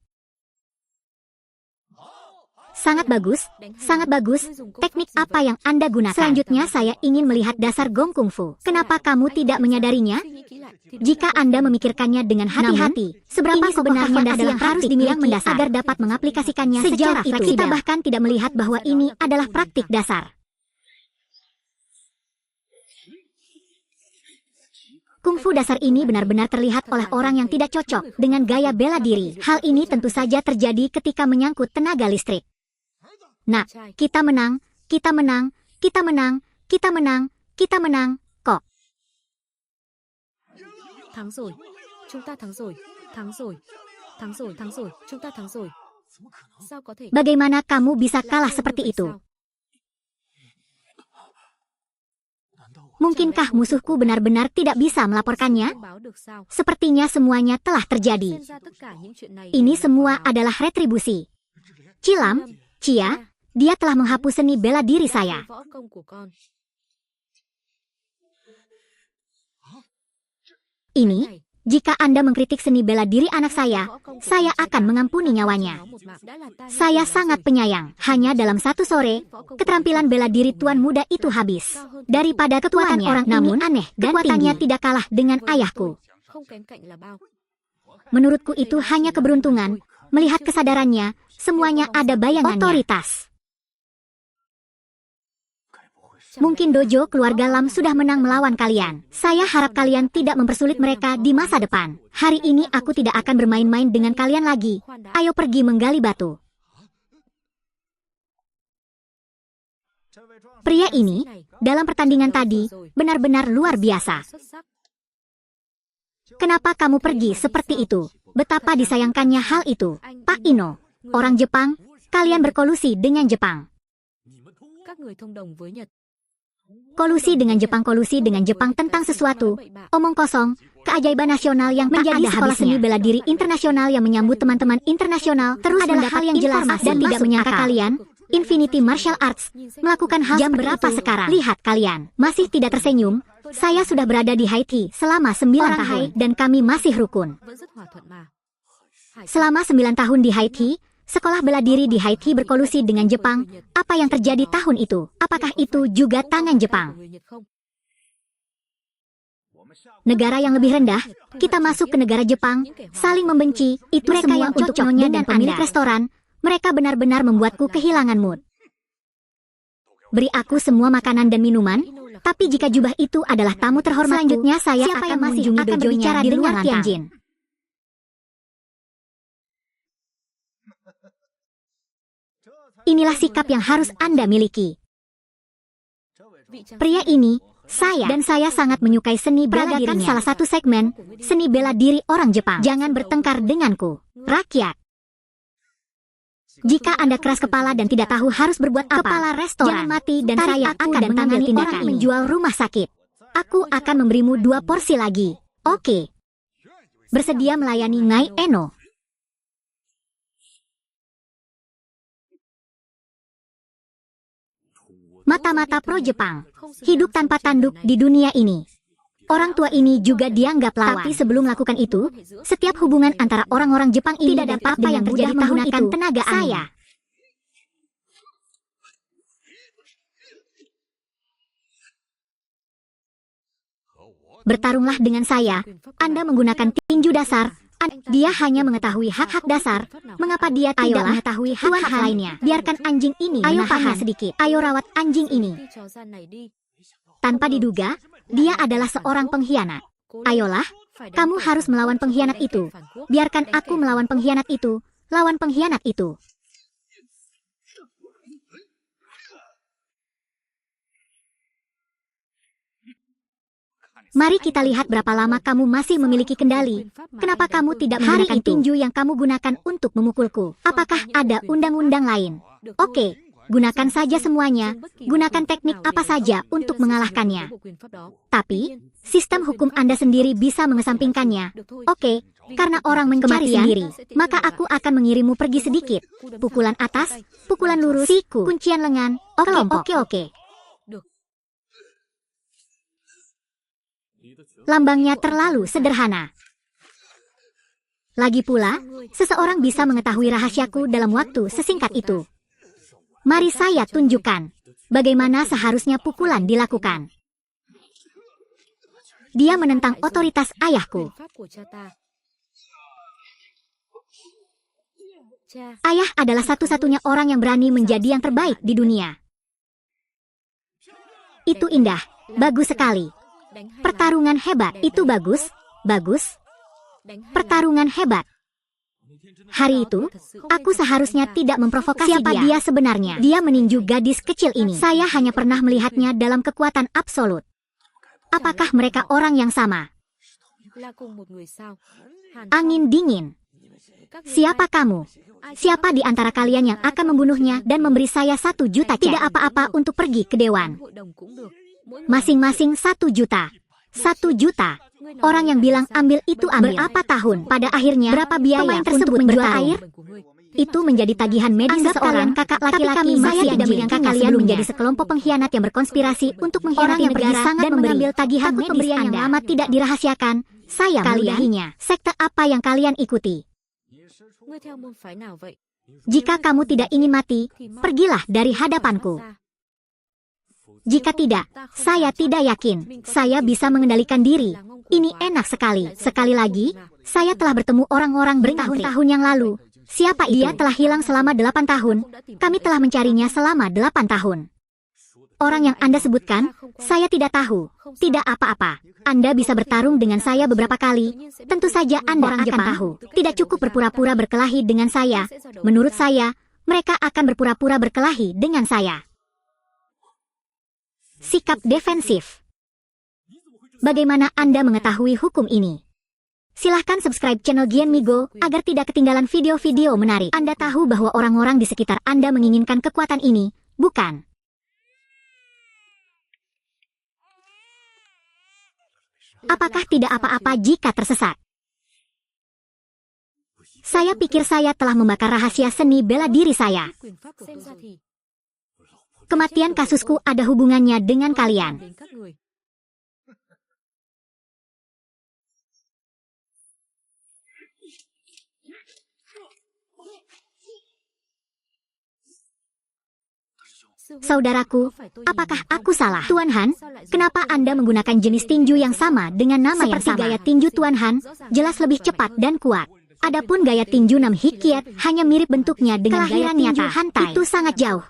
Sangat bagus, sangat bagus. Teknik apa yang Anda gunakan? Selanjutnya saya ingin melihat dasar Gong Kung Fu. Kenapa kamu tidak menyadarinya? Jika Anda memikirkannya dengan hati-hati, seberapa sebenarnya dasar yang harus dimiliki agar dapat mengaplikasikannya secara fleksibel. Kita bahkan tidak melihat bahwa ini adalah praktik dasar. Kungfu dasar ini benar-benar terlihat oleh orang yang tidak cocok dengan gaya bela diri. Hal ini tentu saja terjadi ketika menyangkut tenaga listrik. Nah, kita menang, kita menang, kita menang, kita menang, kita menang, kok. Thắng rồi, chúng ta thắng rồi, thắng rồi, thắng rồi, thắng rồi, chúng ta thắng rồi. Sao có thể? Bagaimana kamu bisa kalah seperti itu? Mungkinkah musuhku benar-benar tidak bisa melaporkannya? Sepertinya semuanya telah terjadi. Ini semua adalah retribusi. Cilam, Cia, dia telah menghapus seni bela diri saya. Ini, Jika Anda mengkritik seni bela diri anak saya akan mengampuni nyawanya. Saya sangat penyayang. Hanya dalam satu sore, keterampilan bela diri tuan muda itu habis. Daripada kekuatan orang, namun aneh dan kekuatannya tidak kalah dengan ayahku. Menurutku itu hanya keberuntungan. Melihat kesadarannya, semuanya ada bayangannya. Otoritas. Mungkin dojo keluarga Lam sudah menang melawan kalian. Saya harap kalian tidak mempersulit mereka di masa depan. Hari ini aku tidak akan bermain-main dengan kalian lagi. Ayo pergi menggali batu. Pria ini, dalam pertandingan tadi, benar-benar luar biasa. Kenapa kamu pergi seperti itu? Betapa disayangkannya hal itu. Pak Ino, orang Jepang, kalian berkolusi dengan Jepang. Kolusi dengan Jepang tentang sesuatu, omong kosong, keajaiban nasional yang menjadi sekolah seni bela diri internasional yang menyambut teman-teman internasional terus adalah hal yang jelas dan tidak menyangka kalian, Infinity Martial Arts, melakukan hal jam berapa sekarang? Lihat kalian, masih tidak tersenyum, saya sudah berada di Haiti selama 9 tahun dan kami masih rukun. Selama 9 tahun di Haiti, sekolah bela diri di Haiti berkolusi dengan Jepang. Apa yang terjadi tahun itu? Apakah itu juga tangan Jepang? Negara yang lebih rendah, kita masuk ke negara Jepang, saling membenci, itu mereka yang untuk nyonya dan pemilik restoran. Mereka benar-benar membuatku kehilangan mood. Beri aku semua makanan dan minuman, tapi jika jubah itu adalah tamu terhormat, selanjutnya saya akan mengunjungi dojonya di luar Tianjin. Inilah sikap yang harus Anda miliki. Pria ini, saya sangat menyukai seni bela dirinya. Salah satu segmen, seni bela diri orang Jepang. Jangan bertengkar denganku, rakyat. Jika Anda keras kepala dan tidak tahu harus berbuat apa, kepala restoran, jangan mati dan saya akan menangani tindakan menjual rumah sakit. Aku akan memberimu 2 porsi lagi. Oke. Bersedia melayani Ngai Eno. Mata-mata pro Jepang, hidup tanpa tanduk di dunia ini. Orang tua ini juga dianggap lawan. Tapi sebelum melakukan itu, setiap hubungan antara orang-orang Jepang ini tidak dapat apa yang terjadi menggunakan tenaga saya. Bertarunglah dengan saya. Anda menggunakan tinju dasar. Dia hanya mengetahui hak-hak dasar. Mengapa dia tidak mengetahui hak-hak lainnya? Biarkan anjing ini menahannya sedikit. Ayo rawat anjing ini. Tanpa diduga, dia adalah seorang pengkhianat. Ayolah, kamu harus melawan pengkhianat itu. Biarkan aku melawan pengkhianat itu. Lawan pengkhianat itu. Mari kita lihat berapa lama kamu masih memiliki kendali. Kenapa kamu tidak menggunakan tinju yang kamu gunakan untuk memukulku? Apakah ada undang-undang lain? Oke. Gunakan saja semuanya, gunakan teknik apa saja untuk mengalahkannya. Tapi, sistem hukum Anda sendiri bisa mengesampingkannya. Oke, karena orang mencari sendiri, maka aku akan mengirimmu pergi sedikit. Pukulan atas, pukulan lurus, siku, kuncian lengan, oke. Lambangnya terlalu sederhana. Lagi pula, seseorang bisa mengetahui rahasiaku dalam waktu sesingkat itu. Mari saya tunjukkan bagaimana seharusnya pukulan dilakukan. Dia menentang otoritas ayahku. Ayah adalah satu-satunya orang yang berani menjadi yang terbaik di dunia. Itu indah, bagus sekali. Pertarungan hebat, itu bagus. Pertarungan hebat. Hari itu, aku seharusnya tidak memprovokasi siapa dia sebenarnya. Dia meninju gadis kecil ini. Saya hanya pernah melihatnya dalam kekuatan absolut. Apakah mereka orang yang sama? Angin dingin. Siapa kamu? Siapa di antara kalian yang akan membunuhnya dan memberi saya 1 juta? Tidak apa-apa untuk pergi ke dewan. Masing-masing 1 juta. 1 juta. Orang yang bilang ambil itu ambil. Berapa tahun? Pada akhirnya, berapa biaya tersebut menjual air? Itu menjadi tagihan medis seseorang kakak laki-laki. Saya tidak menyangka kalian menjadi sekelompok pengkhianat yang berkonspirasi untuk mengkhianati negara dan mengambil tagihan medis pemberian yang lama tidak dirahasiakan. Saya meludahinya. Sekte apa yang kalian ikuti? Ngươi theo môn phái nào vậy? Jika kamu tidak ingin mati, pergilah dari hadapanku. Jika tidak, saya tidak yakin saya bisa mengendalikan diri. Ini enak sekali. Sekali lagi, saya telah bertemu orang-orang bertahun-tahun yang lalu. Siapa dia telah hilang selama 8 tahun. Kami telah mencarinya selama 8 tahun. Orang yang Anda sebutkan, saya tidak tahu. Tidak apa-apa. Anda bisa bertarung dengan saya beberapa kali. Tentu saja Anda akan tahu. Tidak cukup berpura-pura berkelahi dengan saya. Menurut saya, mereka akan berpura-pura berkelahi dengan saya. Sikap defensif. Bagaimana Anda mengetahui hukum ini? Silahkan subscribe channel Gian Migo agar tidak ketinggalan video-video menarik. Anda tahu bahwa orang-orang di sekitar Anda menginginkan kekuatan ini, bukan? Apakah tidak apa-apa jika tersesat? Saya pikir saya telah membakar rahasia seni bela diri saya. Kematian kasusku ada hubungannya dengan kalian. Saudaraku, apakah aku salah? Tuan Han, kenapa Anda menggunakan jenis tinju yang sama dengan nama yang sama? Seperti gaya tinju Tuan Han, jelas lebih cepat dan kuat. Adapun gaya tinju Nam Hik Kiet hanya mirip bentuknya dengan gaya tinju Hantai. Itu sangat jauh.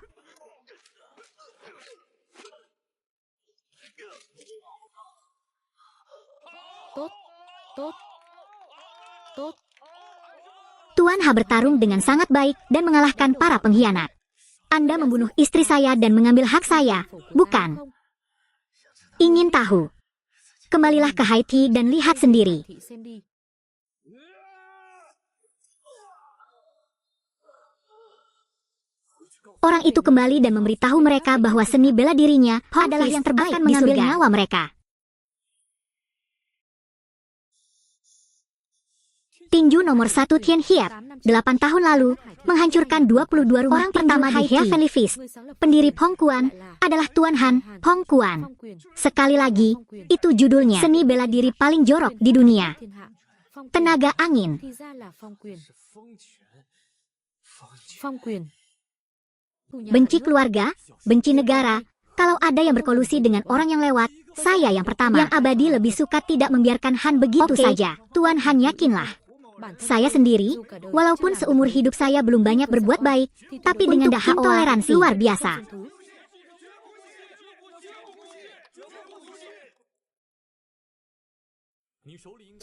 Tuan Ha bertarung dengan sangat baik dan mengalahkan para pengkhianat. Anda membunuh istri saya dan mengambil hak saya, bukan? Ingin tahu? Kembalilah ke Haiti dan lihat sendiri. Orang itu kembali dan memberitahu mereka bahwa seni bela dirinya adalah yang terbaik di surga. Nyawa mereka. Tinju nomor 1 Tien Hiap, 8 tahun lalu, menghancurkan 22 rumah. Orang pertama di Heavenly Fist, pendiri Pong Kuan, adalah Tuan Han, Pong Kuan. Sekali lagi, itu judulnya, seni bela diri paling jorok di dunia. Tenaga angin. Benci keluarga, benci negara. Kalau ada yang berkolusi dengan orang yang lewat, saya yang pertama. Yang abadi lebih suka tidak membiarkan Han begitu saja. Tuan Han yakinlah. Saya sendiri, walaupun seumur hidup saya belum banyak berbuat baik, tapi dengan dahak toleransi luar biasa.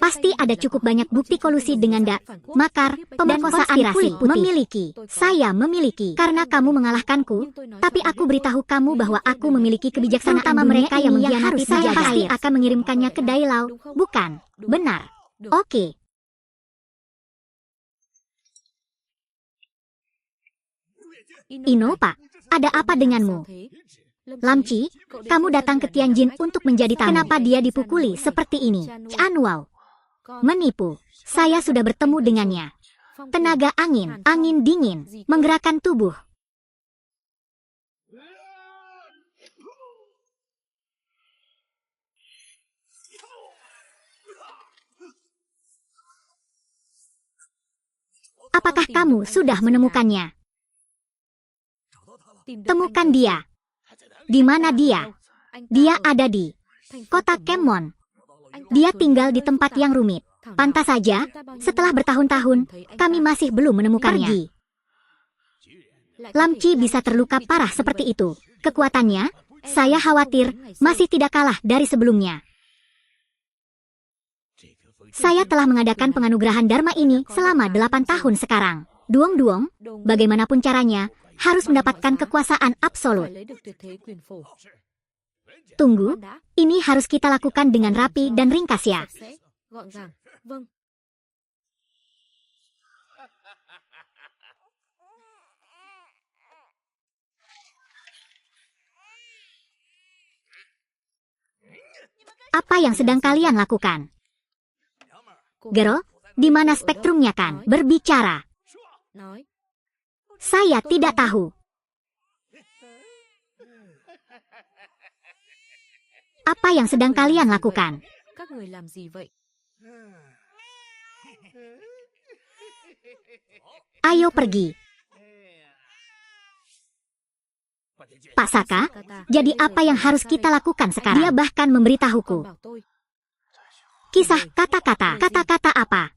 Pasti ada cukup banyak bukti kolusi dengan makar, pemerkosaan kulit putih. Saya memiliki. Karena kamu mengalahkanku, tapi aku beritahu kamu bahwa aku memiliki kebijaksanaan. Terutama mereka yang mengkhianati saya pasti akan mengirimkannya ke Dailau, bukan? Benar. Oke. Ino, Pak, ada apa denganmu? Lamci, kamu datang ke Tianjin untuk menjadi tamu. Kenapa dia dipukuli seperti ini? Chanwao. Menipu. Saya sudah bertemu dengannya. Tenaga angin, angin dingin, menggerakkan tubuh. Apakah kamu sudah menemukannya? Temukan dia. Di mana dia? Dia ada di kota Kemmon. Dia tinggal di tempat yang rumit. Pantas saja, setelah bertahun-tahun, kami masih belum menemukannya. Pergi. Lamci bisa terluka parah seperti itu. Kekuatannya, saya khawatir, masih tidak kalah dari sebelumnya. Saya telah mengadakan penganugerahan Dharma ini selama 8 tahun sekarang. Duong-duong, bagaimanapun caranya, harus mendapatkan kekuasaan absolut. Tunggu, ini harus kita lakukan dengan rapi dan ringkas ya. Apa yang sedang kalian lakukan? Gero, di mana spektrumnya kan? Berbicara. Saya tidak tahu. Apa yang sedang kalian lakukan? Ayo pergi. Pak Saka, jadi apa yang harus kita lakukan sekarang? Dia bahkan memberitahuku. Kisah kata-kata apa?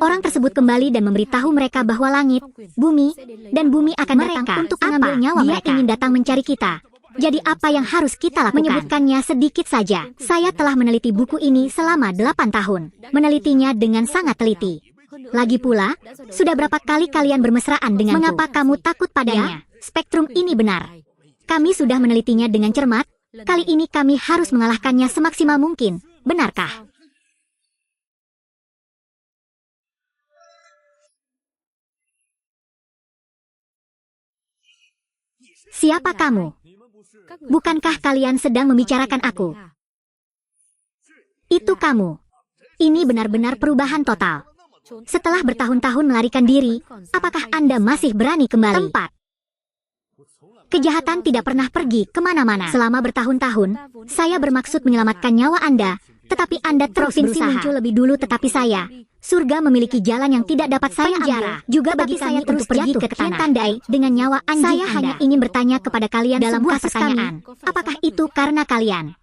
Orang tersebut kembali dan memberitahu mereka bahwa langit, bumi, dan bumi akan datang untuk mengambil nyawa mereka. Dia ingin datang mencari kita. Jadi apa yang harus kita lakukan? Menyebutkannya sedikit saja. Saya telah meneliti buku ini selama 8 tahun. Menelitinya dengan sangat teliti. Lagi pula, sudah berapa kali kalian bermesraan denganku? Mengapa kamu takut padanya? Spektrum ini benar. Kami sudah menelitinya dengan cermat. Kali ini kami harus mengalahkannya semaksimal mungkin. Benarkah? Siapa kamu? Bukankah kalian sedang membicarakan aku? Itu kamu. Ini benar-benar perubahan total. Setelah bertahun-tahun melarikan diri, apakah Anda masih berani kembali? Tempat. Kejahatan tidak pernah pergi kemana-mana. Selama bertahun-tahun, saya bermaksud menyelamatkan nyawa Anda, tetapi Anda terus berusaha. Muncul lebih dulu tetapi saya. Surga memiliki jalan yang tidak dapat saya ambil. Juga bagi saya terus pergi ke tanah Tandai dengan nyawa anjing Saya hanya ingin bertanya kepada kalian dalam kasus pertanyaan. Apakah itu karena kalian?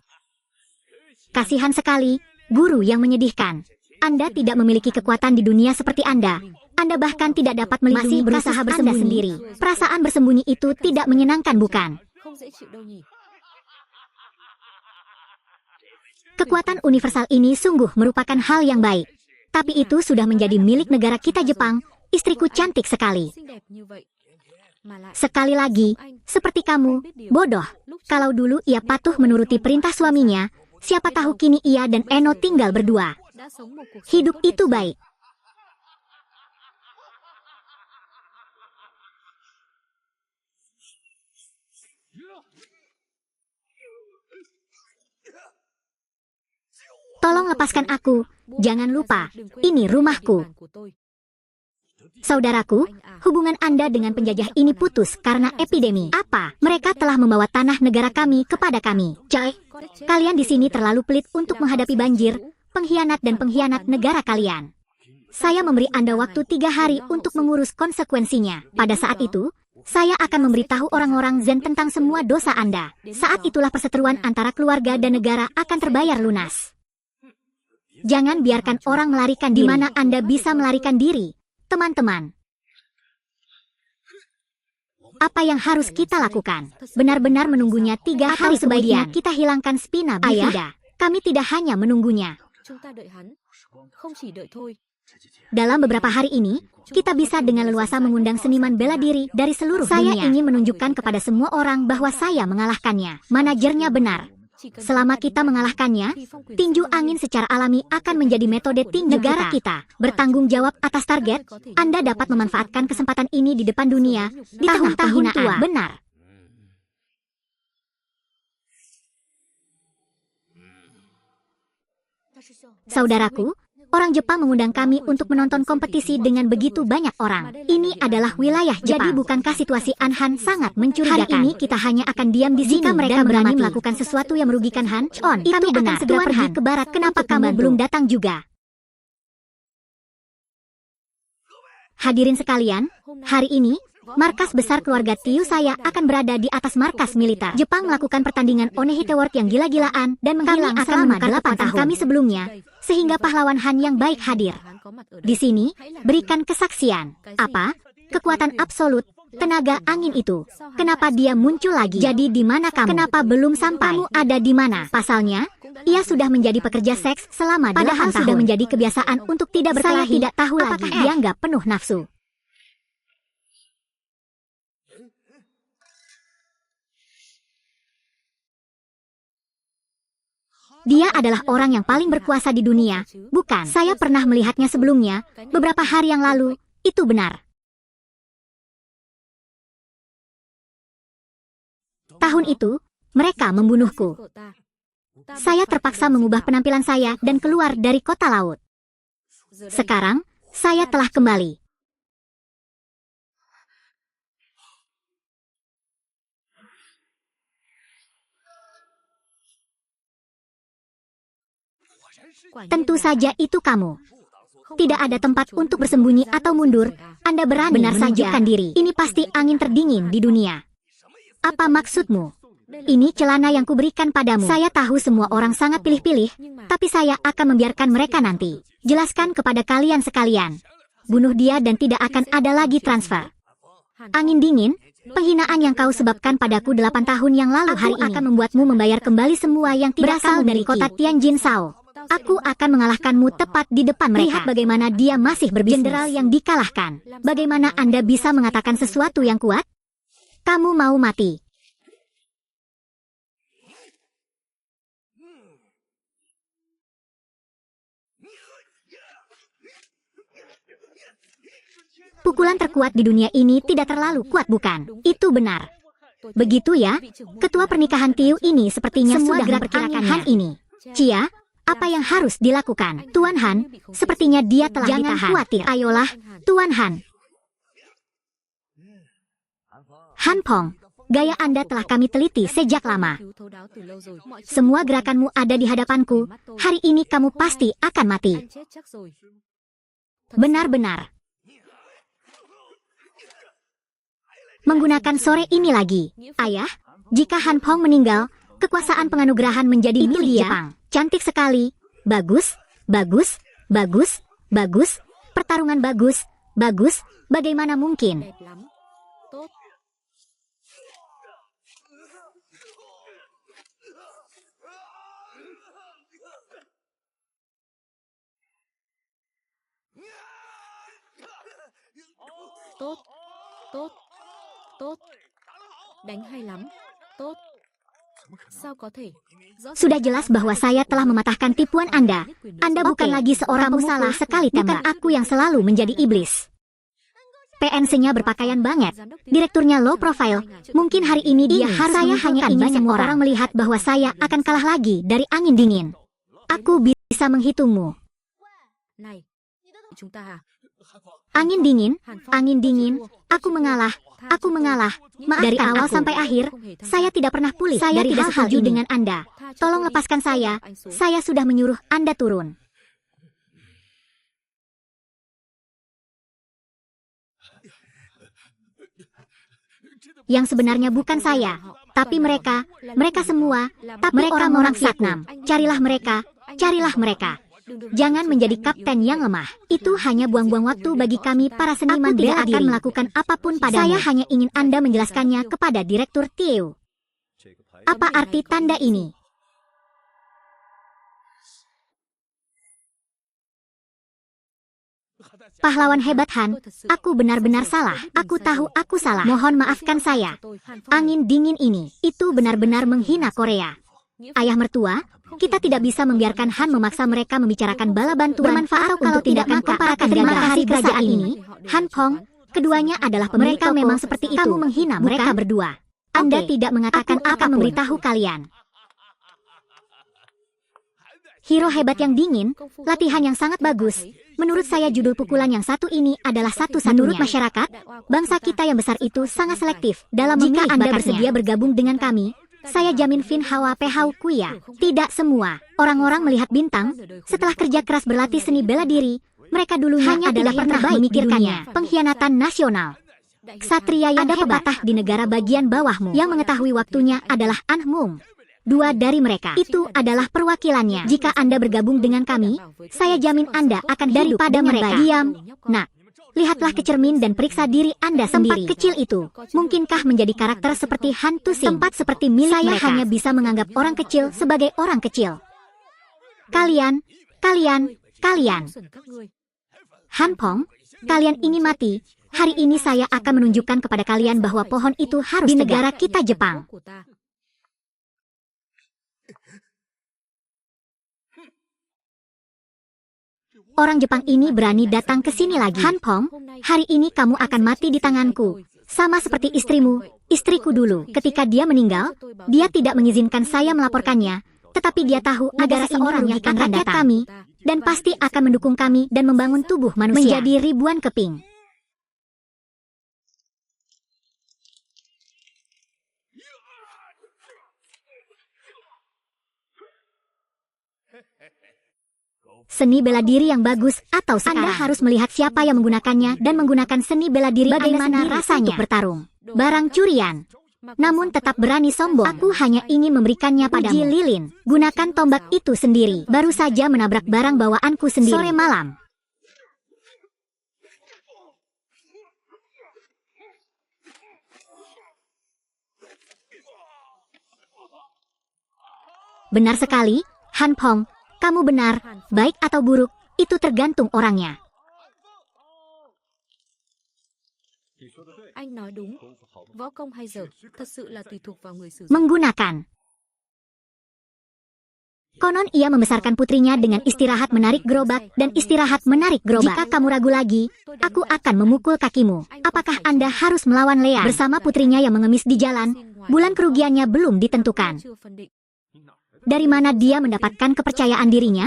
Kasihan sekali, guru yang menyedihkan. Anda tidak memiliki kekuatan di dunia seperti Anda. Anda bahkan tidak dapat melindungi berusaha bersembunyi sendiri. Perasaan bersembunyi itu tidak menyenangkan, bukan? Kekuatan universal ini sungguh merupakan hal yang baik. Tapi itu sudah menjadi milik negara kita Jepang. Istriku cantik sekali. Sekali lagi, seperti kamu, bodoh. Kalau dulu ia patuh menuruti perintah suaminya, siapa tahu kini ia dan Eno tinggal berdua. Hidup itu baik. Tolong lepaskan aku. Jangan lupa, ini rumahku. Saudaraku, hubungan Anda dengan penjajah ini putus karena epidemi. Apa? Mereka telah membawa tanah negara kami kepada kami. Coy, kalian di sini terlalu pelit untuk menghadapi banjir, pengkhianat dan pengkhianat negara kalian. Saya memberi Anda waktu 3 hari untuk mengurus konsekuensinya. Pada saat itu, saya akan memberitahu orang-orang Zen tentang semua dosa Anda. Saat itulah perseteruan antara keluarga dan negara akan terbayar lunas. Jangan biarkan orang melarikan diri. Di mana Anda bisa melarikan diri, teman-teman. Apa yang harus kita lakukan? Benar-benar menunggunya 3 hari kemudian. Kita hilangkan Spina Bifida. Ayah, kami tidak hanya menunggunya. Dalam beberapa hari ini, kita bisa dengan leluasa mengundang seniman bela diri dari seluruh dunia. Saya ingin menunjukkan kepada semua orang bahwa saya mengalahkannya. Manajernya benar. Selama kita mengalahkannya, tinju angin secara alami akan menjadi metode tinju negara kita. Bertanggung jawab atas target, Anda dapat memanfaatkan kesempatan ini di depan dunia, di tahun-tahun tua. Benar. Saudaraku, orang Jepang mengundang kami untuk menonton kompetisi dengan begitu banyak orang. Ini adalah wilayah Jepang. Jadi bukankah situasi Anhan sangat mencurigakan? Hari ini kita hanya akan diam di sini jika mereka berani melakukan sesuatu yang merugikan Han. Itu kami benar. Akan segera pergi ke barat. Kenapa kamu belum datang juga? Hadirin sekalian, hari ini, markas besar keluarga Tiu saya akan berada di atas markas militer. Jepang melakukan pertandingan Onehite World yang gila-gilaan dan menghilang selama 8 tahun kami sebelumnya, sehingga pahlawan Han yang baik hadir. Di sini, berikan kesaksian. Apa? Kekuatan absolut, tenaga angin itu. Kenapa dia muncul lagi? Jadi di mana kamu? Kenapa belum sampai? Kamu ada di mana? Pasalnya, ia sudah menjadi pekerja seks selama 8 tahun. Sudah menjadi kebiasaan untuk tidak berkelahi. Saya tidak tahu lagi. Dia nggak penuh nafsu. Dia adalah orang yang paling berkuasa di dunia, bukan? Saya pernah melihatnya sebelumnya, beberapa hari yang lalu, itu benar. Tahun itu, mereka membunuhku. Saya terpaksa mengubah penampilan saya dan keluar dari kota laut. Sekarang, saya telah kembali. Tentu saja itu kamu. Tidak ada tempat untuk bersembunyi atau mundur. Anda berani benar saja diri. Ini pasti angin terdingin di dunia. Apa maksudmu? Ini celana yang kuberikan padamu. Saya tahu semua orang sangat pilih-pilih, tapi saya akan membiarkan mereka nanti. Jelaskan kepada kalian sekalian. Bunuh dia dan tidak akan ada lagi transfer. Angin dingin, penghinaan yang kau sebabkan padaku 8 tahun yang lalu hari ini akan membuatmu membayar kembali semua yang tidak berasal dari kota Tianjin Sao. Aku akan mengalahkanmu tepat di depan mereka. Lihat bagaimana dia masih berbisnis. Jenderal yang dikalahkan. Bagaimana Anda bisa mengatakan sesuatu yang kuat? Kamu mau mati. Pukulan terkuat di dunia ini tidak terlalu kuat, bukan? Itu benar. Begitu ya, ketua pernikahan Tiu ini sepertinya semua sudah memperkirakan Han ini. Cia, apa yang harus dilakukan? Tuan Han, sepertinya dia telah ditahan. Jangan khawatir. Ayolah, Tuan Han. Han Pong, gaya Anda telah kami teliti sejak lama. Semua gerakanmu ada di hadapanku. Hari ini kamu pasti akan mati. Benar-benar. Menggunakan sore ini lagi. Ayah, jika Han Pong meninggal, kekuasaan penganugerahan menjadi milik Jepang. Cantik sekali. Bagus, bagus, bagus, bagus. Pertarungan bagus, bagus. Bagaimana mungkin? Tốt, tốt, tốt. Đánh hay lắm. Tốt. Sao có thể? Sudah jelas bahwa saya telah mematahkan tipuan Anda. Anda bukan lagi seorang pemukul sekali tembak. Bukan aku yang selalu menjadi iblis. PNC-nya berpakaian banget. Direkturnya low profile. Mungkin hari ini dia harus saya hanya ingin semua orang melihat bahwa saya akan kalah lagi dari angin dingin. Aku bisa menghitungmu. Này, chúng ta à? Angin dingin, aku mengalah, Maaf dari awal sampai akhir, saya tidak pernah pulih saya dari hal-hal dengan Anda. Tolong lepaskan saya sudah menyuruh Anda turun. Yang sebenarnya bukan saya, tapi mereka semua, tapi orang-orang Vietnam. Carilah mereka. Jangan menjadi kapten yang lemah. Itu hanya buang-buang waktu bagi kami para seniman. Aku tidak akan melakukan apapun padamu. Saya hanya ingin Anda menjelaskannya kepada Direktur Tiu. Apa arti tanda ini? Pahlawan hebat Han, aku benar-benar salah. Aku tahu aku salah. Mohon maafkan saya. Angin dingin ini, itu benar-benar menghina Korea. Ayah mertua, kita tidak bisa membiarkan Han memaksa mereka membicarakan bala bantuan bermanfaat kalau tidak mengkomparakan terima kasih kerajaan ini. Han Pong, keduanya adalah pemilik toko. Mereka memang seperti itu. Kamu menghina mereka berdua. Anda tidak mengatakan akan memberitahu kalian. Hero hebat yang dingin, latihan yang sangat bagus. Menurut saya judul pukulan yang satu ini adalah satu-satunya. Menurut masyarakat, bangsa kita yang besar itu sangat selektif dalam memilih bakatnya. Jika Anda bersedia bergabung dengan kami, saya jamin Fin Hawa Pehau Kuya. Tidak semua orang-orang melihat bintang. Setelah kerja keras berlatih seni bela diri, mereka dulunya hanya adalah yang terbaik memikirkannya. Pengkhianatan nasional. Ksatria yang ada pepatah di negara bagian bawahmu. Yang mengetahui waktunya adalah An Mung. 2 dari mereka itu adalah perwakilannya. Jika Anda bergabung dengan kami, saya jamin Anda akan daripada mereka. Diam. Nah, lihatlah ke cermin dan periksa diri Anda sendiri. Tempat kecil itu, mungkinkah menjadi karakter seperti Han Tu Sing? Tempat seperti milik saya mereka. Hanya bisa menganggap orang kecil sebagai orang kecil. Kalian. Han Pong, kalian ingin mati? Hari ini saya akan menunjukkan kepada kalian bahwa pohon itu harus di negara kita Jepang. Orang Jepang ini berani datang ke sini lagi. Han Pong, hari ini kamu akan mati di tanganku. Sama seperti istriku dulu. Ketika dia meninggal, dia tidak mengizinkan saya melaporkannya. Tetapi dia tahu negara ini merugikan rakyat kami. Dan pasti akan mendukung kami dan membangun tubuh manusia menjadi ribuan keping. Seni bela diri yang bagus atau sekarang. Anda harus melihat siapa yang menggunakannya dan menggunakan seni bela diri bagaimana rasanya untuk bertarung. Barang curian. Namun tetap berani sombong. Aku hanya ingin memberikannya padamu. Uji lilin. Gunakan tombak itu sendiri. Baru saja menabrak barang bawaanku sendiri. Sore malam. Benar sekali, Han Pong. Kamu benar, baik atau buruk, itu tergantung orangnya. Anh nói đúng. Võ công hay dở, thật sự là tùy thuộc vào người sử dụng. Menggunakan. Konon ia membesarkan putrinya dengan istirahat menarik gerobak dan istirahat menarik gerobak. Jika kamu ragu lagi, aku akan memukul kakimu. Apakah Anda harus melawan Lea bersama putrinya yang mengemis di jalan? Bulan kerugiannya belum ditentukan. Dari mana dia mendapatkan kepercayaan dirinya?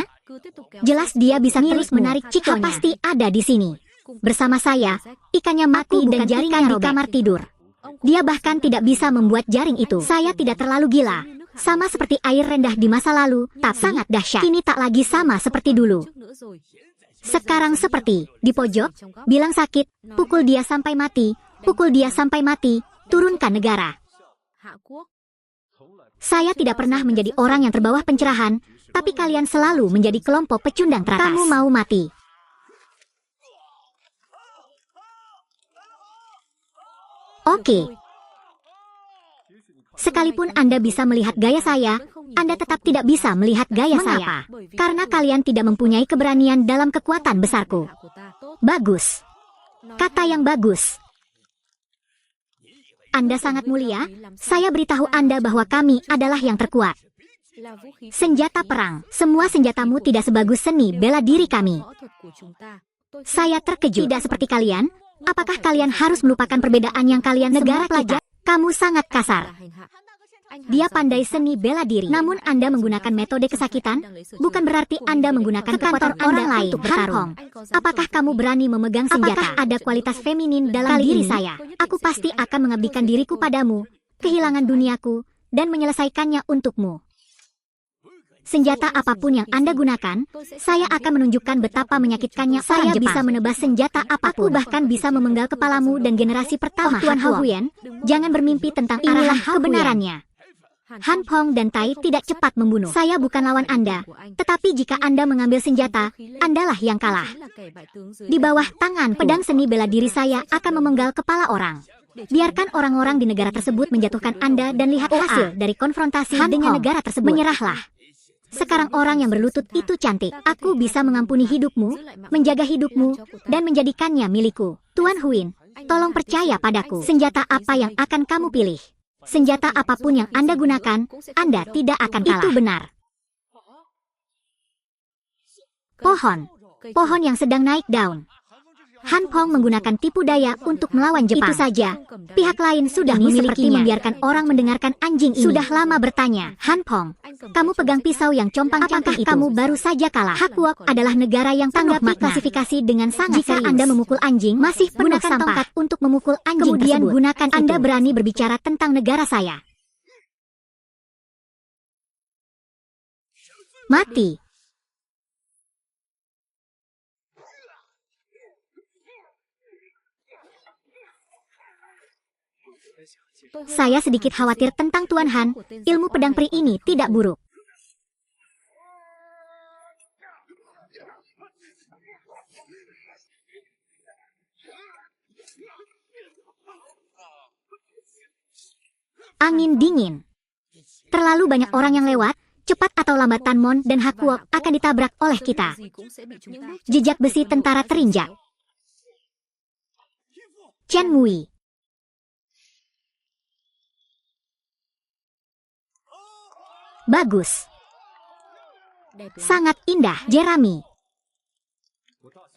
Jelas dia bisa terus menarik Cikonya. Pasti ada di sini. Bersama saya, ikannya mati dan jaringnya di kamar tidur. Dia bahkan tidak bisa membuat jaring itu. Saya tidak terlalu gila. Sama seperti air rendah di masa lalu, tapi sangat dahsyat. Kini tak lagi sama seperti dulu. Sekarang seperti di pojok, bilang sakit, pukul dia sampai mati, pukul dia sampai mati, turunkan negara. Saya tidak pernah menjadi orang yang terbawah pencerahan, tapi kalian selalu menjadi kelompok pecundang teratas. Kamu mau mati. Oke. Sekalipun Anda bisa melihat gaya saya, Anda tetap tidak bisa melihat gaya saya. Karena kalian tidak mempunyai keberanian dalam kekuatan besarku. Bagus. Kata yang bagus. Anda sangat mulia, saya beritahu Anda bahwa kami adalah yang terkuat. Senjata perang, semua senjatamu tidak sebagus seni bela diri kami. Saya terkejut. Tidak seperti kalian, apakah kalian harus melupakan perbedaan yang kalian negara kita? Kamu sangat kasar. Dia pandai seni bela diri, namun Anda menggunakan metode kesakitan, bukan berarti Anda menggunakan kekuatan orang lain untuk bertarung. Apakah kamu berani memegang senjata? Apakah ada kualitas feminin dalam diri saya? Aku pasti akan mengabdikan diriku padamu, kehilangan duniaku, dan menyelesaikannya untukmu. Senjata apapun yang Anda gunakan, saya akan menunjukkan betapa menyakitkannya. Saya bisa menebas senjata apapun. Aku bahkan bisa memenggal kepalamu dan generasi pertama. Tuan Hao Huyen, jangan bermimpi tentang arah kebenarannya. Han Pong dan Tai tidak cepat membunuh. Saya bukan lawan Anda, tetapi jika Anda mengambil senjata, Andalah yang kalah. Di bawah tangan pedang seni bela diri saya akan memenggal kepala orang. Biarkan orang-orang di negara tersebut menjatuhkan Anda dan lihat hasil dari konfrontasi dengan negara tersebut. Menyerahlah. Sekarang orang yang berlutut itu cantik. Aku bisa mengampuni hidupmu, menjaga hidupmu, dan menjadikannya milikku. Tuan Huyen, tolong percaya padaku. Senjata apa yang akan kamu pilih? Senjata apapun yang Anda gunakan, Anda tidak akan kalah. Itu benar. Pohon. Pohon yang sedang naik daun. Han Pong menggunakan tipu daya untuk melawan Jepang. Itu saja. Pihak lain sudah memilikinya. Seperti membiarkan orang mendengarkan anjing ini. Sudah lama bertanya. Han Pong, kamu pegang pisau yang compang-camping itu. Kamu baru saja kalah. Hakuok adalah negara yang tanggapi klasifikasi dengan sangat serius. Jika Anda memukul anjing, masih gunakan tongkat untuk memukul anjing kemudian tersebut. Gunakan Anda berani berbicara tentang negara saya. Mati. Saya sedikit khawatir tentang Tuan Han, ilmu pedang peri ini tidak buruk. Angin dingin. Terlalu banyak orang yang lewat, cepat atau lambat Tan Mon dan Hakuok akan ditabrak oleh kita. Jejak besi tentara terinjak. Chen Mui. Bagus. Sangat indah, Jeremy.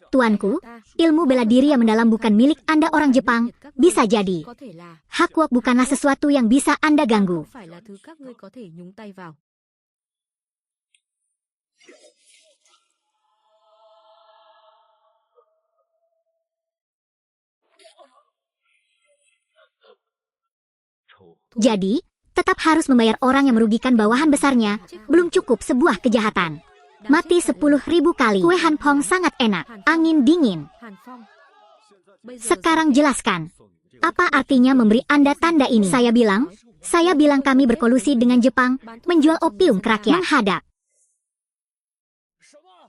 Tuanku, ilmu bela diri yang mendalam bukan milik Anda orang Jepang, bisa jadi. Hakuok bukanlah sesuatu yang bisa Anda ganggu. Jadi, tetap harus membayar orang yang merugikan bawahan besarnya, belum cukup sebuah kejahatan. Mati 10.000 kali. Kue Hanpong sangat enak. Angin dingin. Sekarang jelaskan. Apa artinya memberi Anda tanda ini? Saya bilang kami berkolusi dengan Jepang, menjual opium ke rakyat. Menghadap.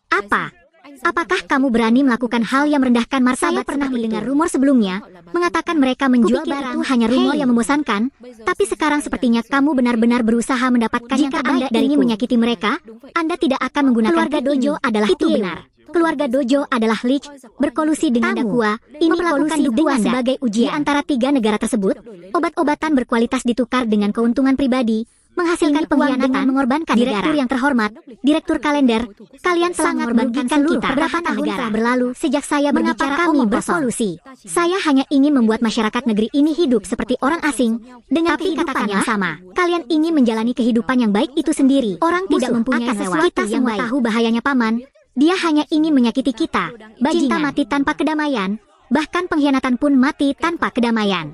Apa? Apakah kamu berani melakukan hal yang merendahkan martabat? Saya pernah mendengar rumor sebelumnya, mengatakan mereka menjual barang. Itu hanya rumor yang membosankan, tapi sekarang sepertinya kamu benar-benar berusaha mendapatkan yang terbaik. Jika Anda ingin menyakiti mereka, Anda tidak akan menggunakan keluarga Dojo adalah itu benar. Keluarga Dojo adalah Lich, berkolusi dengan Dakua. Ini melakukan Dakua sebagai ujian. Di antara 3 negara tersebut, obat-obatan berkualitas ditukar dengan keuntungan pribadi, menghasilkan pengkhianatan dengan mengorbankan Direktur yang terhormat, Direktur Kalender, kalian sangat merugikan kita. Beberapa tahun telah berlalu sejak saya berbicara kami berkolusi. Saya hanya ingin membuat masyarakat negeri ini hidup seperti orang asing, dengan kehidupan yang sama. Kalian ingin menjalani kehidupan yang baik itu sendiri. Orang tidak mempunyai sesuatu yang baik. Kita tahu bahayanya paman. Dia hanya ingin menyakiti kita. Cinta mati tanpa kedamaian, bahkan pengkhianatan pun mati tanpa kedamaian.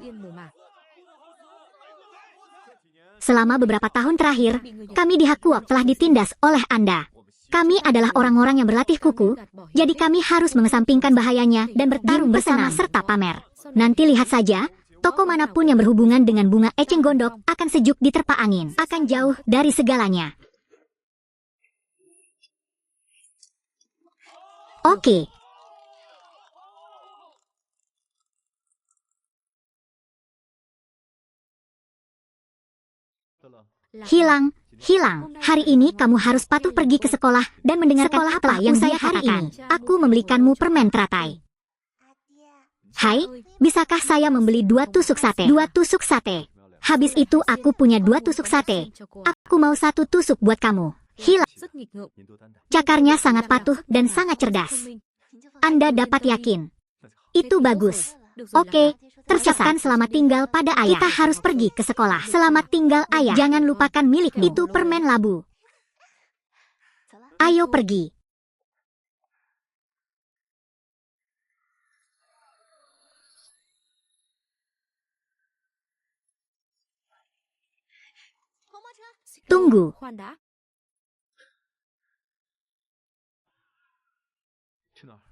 Selama beberapa tahun terakhir, kami di Hakuok telah ditindas oleh Anda. Kami adalah orang-orang yang berlatih kuku, jadi kami harus mengesampingkan bahayanya dan bertarung bersama serta pamer. Nanti lihat saja, toko manapun yang berhubungan dengan bunga eceng gondok akan sejuk diterpa angin, akan jauh dari segalanya. Oke. Hilang. Hari ini kamu harus patuh pergi ke sekolah dan mendengarkan apa yang saya katakan. Aku membelikanmu permen teratai. Hai, bisakah saya membeli 2 tusuk sate? 2 tusuk sate. Habis itu aku punya 2 tusuk sate. Aku mau 1 tusuk buat kamu. Hilang. Cakarnya sangat patuh dan sangat cerdas. Anda dapat yakin. Itu bagus. Oke, tercapkan selamat tinggal pada ayah. Kita harus pergi ke sekolah. Selamat tinggal ayah. Jangan lupakan milik itu permen labu. Ayo pergi. Tunggu.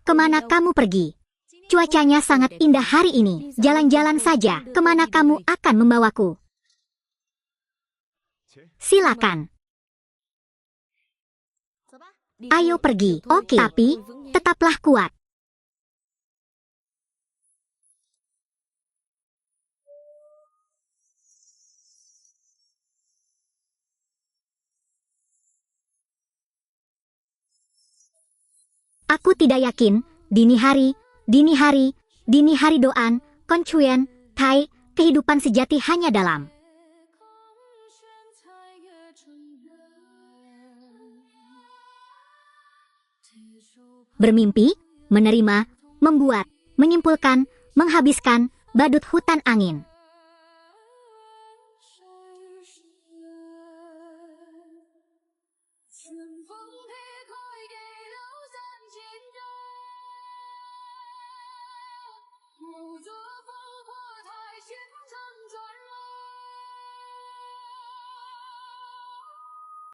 Kemana kamu pergi? Cuacanya sangat indah hari ini. Jalan-jalan saja. Kemana kamu akan membawaku? Silakan. Ayo pergi. Oke, tapi tetaplah kuat. Aku tidak yakin, dini hari doan, koncuyen, tai, kehidupan sejati hanya dalam bermimpi, menerima, membuat, menyimpulkan, menghabiskan, badut hutan angin.